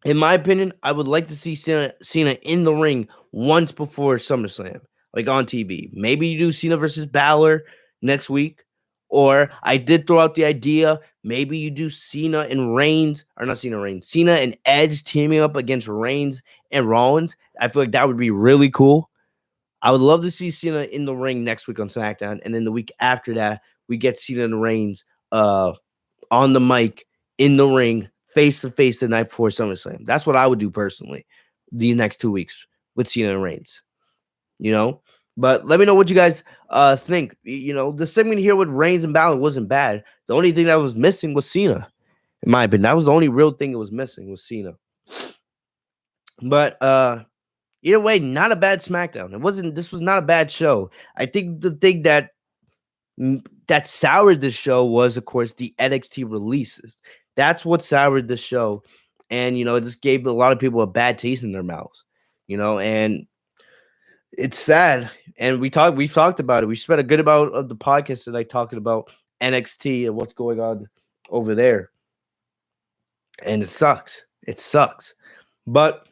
in my opinion, I would like to see Cena in the ring once before SummerSlam, like on TV. Maybe you do Cena versus Balor next week. Or I did throw out the idea, maybe you do Cena and Reigns, or not Cena Reigns, Cena and Edge teaming up against Reigns and Rollins. I feel like that would be really cool. I would love to see Cena in the ring next week on SmackDown. And then the week after that, we get Cena and Reigns on the mic in the ring face to face the night before SummerSlam. That's what I would do personally these next 2 weeks with Cena and Reigns. But let me know what you guys think. The segment here with Reigns and Balor wasn't bad. The only thing that was missing was Cena, in my opinion. That was the only real thing that was missing was Cena. But either way, not a bad SmackDown. This was not a bad show. I think the thing that soured this show was, of course, the NXT releases. That's what soured the show. And, it just gave a lot of people a bad taste in their mouths, and it's sad. And we talked about it. We spent a good amount of the podcast tonight talking about NXT and what's going on over there. And it sucks. It sucks. But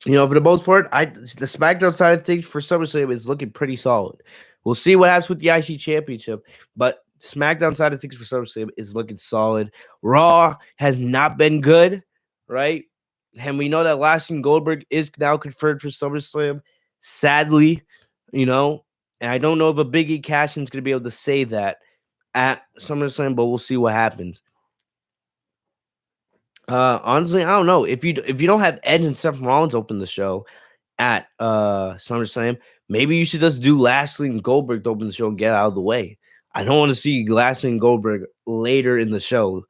for the most part, the SmackDown side of things for SummerSlam is looking pretty solid. We'll see what happens with the IC Championship, but SmackDown side of things for SummerSlam is looking solid. Raw has not been good, right? And we know that Lashley and Goldberg is now confirmed for SummerSlam. Sadly, and I don't know if a Big E cash-in is going to be able to say that at SummerSlam, but we'll see what happens. Honestly, I don't know. If you don't have Edge and Seth Rollins open the show at SummerSlam, maybe you should just do Lashley and Goldberg to open the show and get out of the way. I don't want to see Lashley and Goldberg later in the show,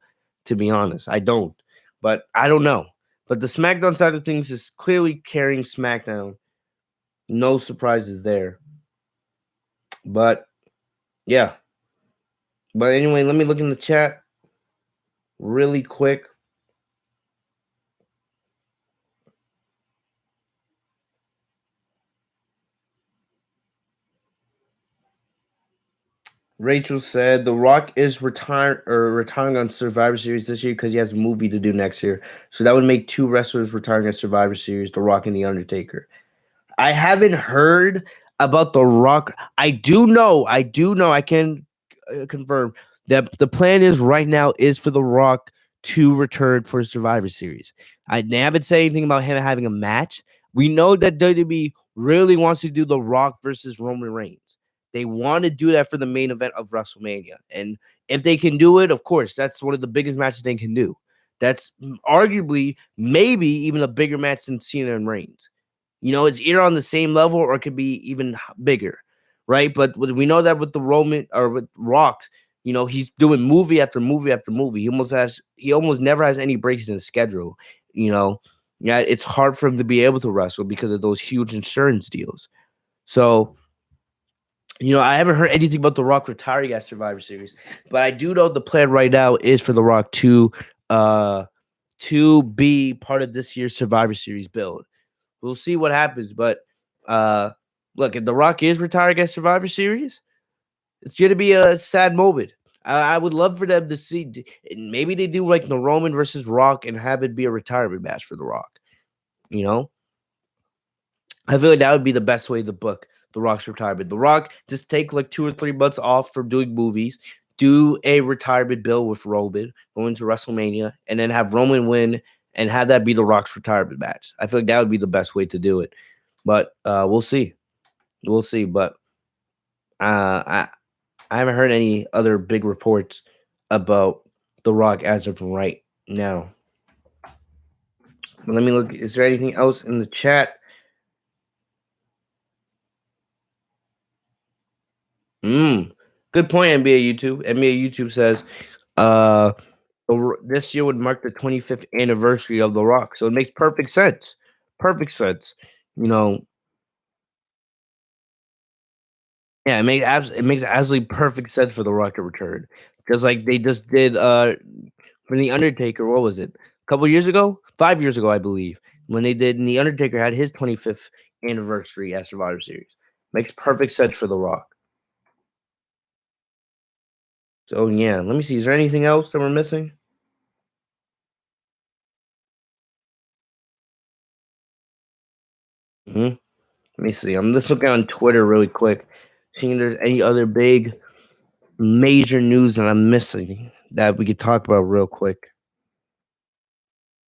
to be honest. I don't. But I don't know. But the SmackDown side of things is clearly carrying SmackDown. No surprises there. But, yeah. But anyway, let me look in the chat really quick. Rachel said The Rock is retiring on Survivor Series this year because he has a movie to do next year. So that would make 2 wrestlers retiring at Survivor Series, The Rock and The Undertaker. I haven't heard about The Rock. I do know, I can confirm that the plan is right now is for The Rock to return for Survivor Series. They haven't said anything about him having a match. We know that WWE really wants to do The Rock versus Roman Reigns. They want to do that for the main event of WrestleMania. And if they can do it, of course, that's one of the biggest matches they can do. That's arguably maybe even a bigger match than Cena and Reigns. It's either on the same level or it could be even bigger, right? But we know that with the Roman or with Rock, he's doing movie after movie after movie. He almost never has any breaks in his schedule. Yeah, it's hard for him to be able to wrestle because of those huge insurance deals. So, I haven't heard anything about The Rock retiring at Survivor Series, but I do know the plan right now is for The Rock to be part of this year's Survivor Series build. We'll see what happens, but look, if The Rock is retiring at Survivor Series, it's going to be a sad moment. I would love for them to see, maybe they do like the Roman versus Rock and have it be a retirement match for The Rock. I feel like that would be the best way to book The Rock's retirement. The Rock just take like 2 or 3 months off from doing movies, do a retirement bill with Roman, go into WrestleMania, and then have Roman win and have that be The Rock's retirement match. I feel like that would be the best way to do it. But we'll see. We'll see. But I haven't heard any other big reports about The Rock as of right now. But let me look. Is there anything else in the chat? Mm. Good point, NBA YouTube. NBA YouTube says uh this year would mark the 25th anniversary of The Rock. So it makes perfect sense. Perfect sense. You know, yeah, it makes absolutely perfect sense for The Rock to return. Just like they just did for The Undertaker, what was it? A couple years ago? 5 years ago, I believe. When they did and The Undertaker had his 25th anniversary at Survivor Series. Makes perfect sense for The Rock. So yeah, let me see. Is there anything else that we're missing? Mhm. Let me see. I'm just looking on Twitter really quick, seeing if there's any other big major news that I'm missing that we could talk about real quick.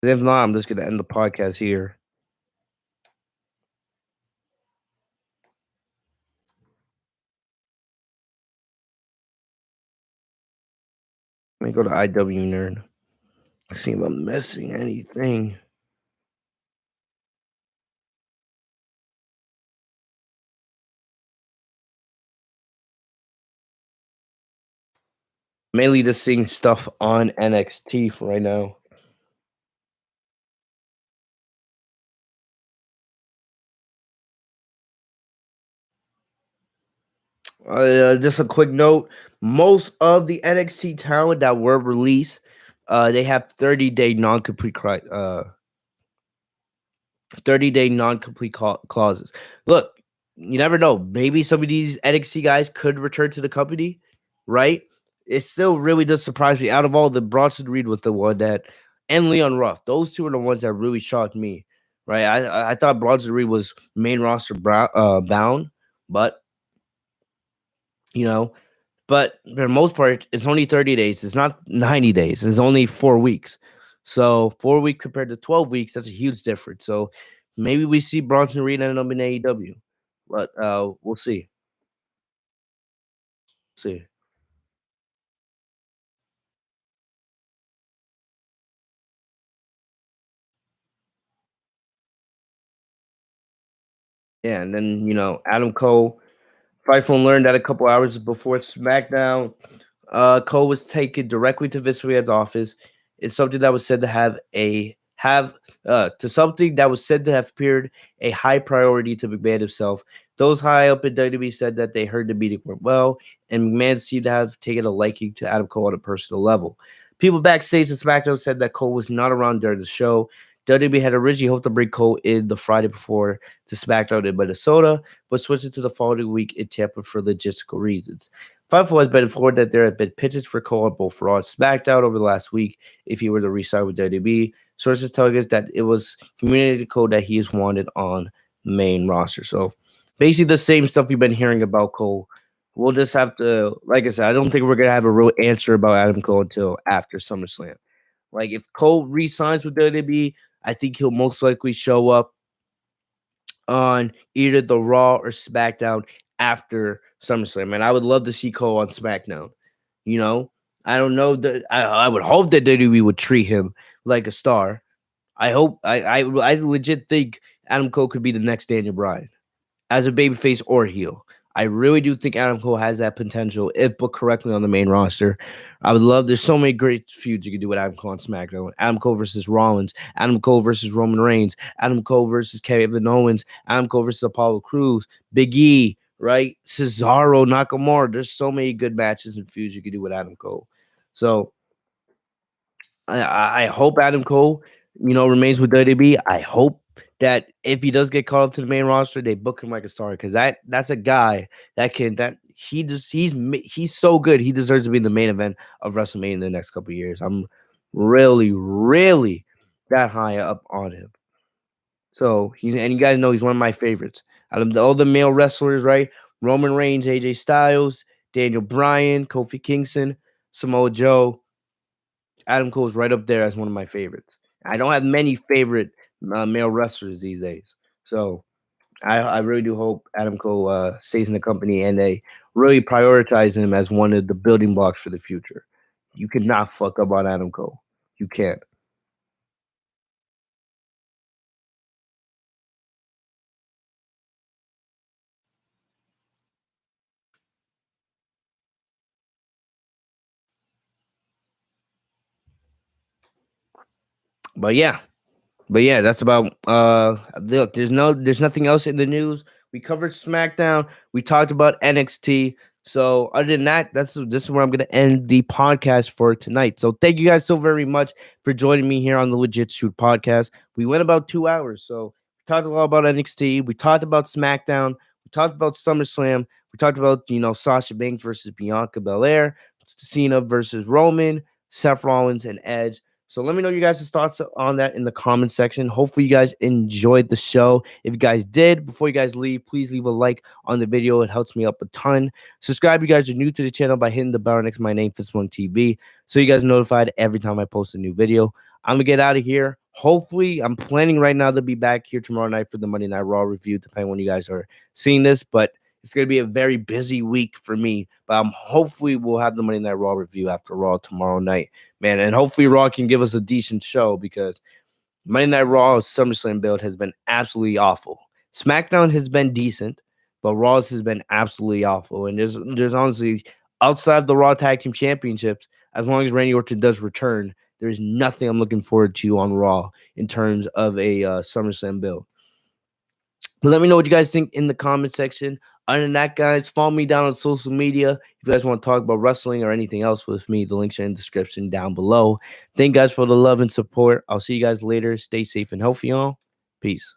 If not, I'm just gonna end the podcast here. Let me go to IW Nerd. See if I'm missing anything. Mainly just seeing stuff on NXT for right now. Just a quick note: most of the NXT talent that were released, they have 30-day non-complete 30-day non-complete clauses. Look, you never know. Maybe some of these NXT guys could return to the company, right? It still really does surprise me. Out of all, the Bronson Reed was the one that, and Leon Ruff. Those two are the ones that really shocked me, right? I thought Bronson Reed was main roster bound, but you know, but for the most part, it's only 30 days. It's not 90 days. It's only 4 weeks. So 4 weeks compared to 12 weeks, that's a huge difference. So maybe we see Bronson Reed end up in AEW. But we'll see. See. Yeah, and then Adam Cole, Fightful learned that a couple hours before SmackDown, Cole was taken directly to Vince McMahon's office. It's something that was said to have to something that was said to have appeared a high priority to McMahon himself. Those high up in WWE said that they heard the meeting went well, and McMahon seemed to have taken a liking to Adam Cole on a personal level. People backstage at SmackDown said that Cole was not around during the show. WWE had originally hoped to bring Cole in the Friday before to SmackDown in Minnesota, but switched it to the following week in Tampa for logistical reasons. Fightful has been informed that there have been pitches for Cole on both Raw and SmackDown over the last week if he were to re-sign with WWE. Sources telling us that it was communicated to Cole that he is wanted on the main roster. So basically the same stuff we've been hearing about Cole. We'll just have to, like I said, I don't think we're gonna have a real answer about Adam Cole until after SummerSlam. Like if Cole re-signs with WWE, I think he'll most likely show up on either the Raw or SmackDown after SummerSlam. And I would love to see Cole on SmackDown. You know, I don't know that I would hope that WWE would treat him like a star. I hope I legit think Adam Cole could be the next Daniel Bryan as a babyface or heel. I really do think Adam Cole has that potential if booked correctly on the main roster. I would love. There's so many great feuds you could do with Adam Cole on SmackDown. Adam Cole versus Rollins, Adam Cole versus Roman Reigns, Adam Cole versus Kevin Owens, Adam Cole versus Apollo Crews, Big E, right? Cesaro, Nakamura. There's so many good matches and feuds you could do with Adam Cole. So I hope Adam Cole, remains with WWE. I hope that if he does get called up to the main roster, they book him like a star because that's a guy that he's so good. He deserves to be in the main event of WrestleMania in the next couple of years. I'm really, really that high up on him. So and you guys know he's one of my favorites. Out of all the male wrestlers, right? Roman Reigns, AJ Styles, Daniel Bryan, Kofi Kingston, Samoa Joe. Adam Cole's right up there as one of my favorites. I don't have many favorite male wrestlers these days, so I really do hope Adam Cole stays in the company and they really prioritize him as one of the building blocks for the future. You cannot fuck up on Adam Cole. You can't. But yeah. But yeah, that's about look, there's nothing else in the news. We covered SmackDown, we talked about NXT. So other than that, this is where I'm gonna end the podcast for tonight. So thank you guys so very much for joining me here on the Legit Shoot podcast. We went about 2 hours, so we talked a lot about NXT, we talked about SmackDown, we talked about SummerSlam, we talked about Sasha Banks versus Bianca Belair, Cena versus Roman, Seth Rollins, and Edge. So let me know you guys' thoughts on that in the comment section. Hopefully you guys enjoyed the show. If you guys did, before you guys leave, please leave a like on the video. It helps me up a ton. Subscribe if you guys are new to the channel by hitting the bell next to my name, Fitzmonk TV, so you guys are notified every time I post a new video. I'm going to get out of here. Hopefully, I'm planning right now to be back here tomorrow night for the Monday Night Raw review, depending when you guys are seeing this, but it's going to be a very busy week for me, but hopefully we'll have the Monday Night Raw review after Raw tomorrow night, man. And hopefully Raw can give us a decent show, because Monday Night Raw's SummerSlam build has been absolutely awful. SmackDown has been decent, but Raw's has been absolutely awful. And there's honestly, outside of the Raw Tag Team Championships, as long as Randy Orton does return, there's nothing I'm looking forward to on Raw in terms of a SummerSlam build. But let me know what you guys think in the comment section. Other than that, guys, follow me down on social media. If you guys want to talk about wrestling or anything else with me, the links are in the description down below. Thank you guys for the love and support. I'll see you guys later. Stay safe and healthy, y'all. Peace.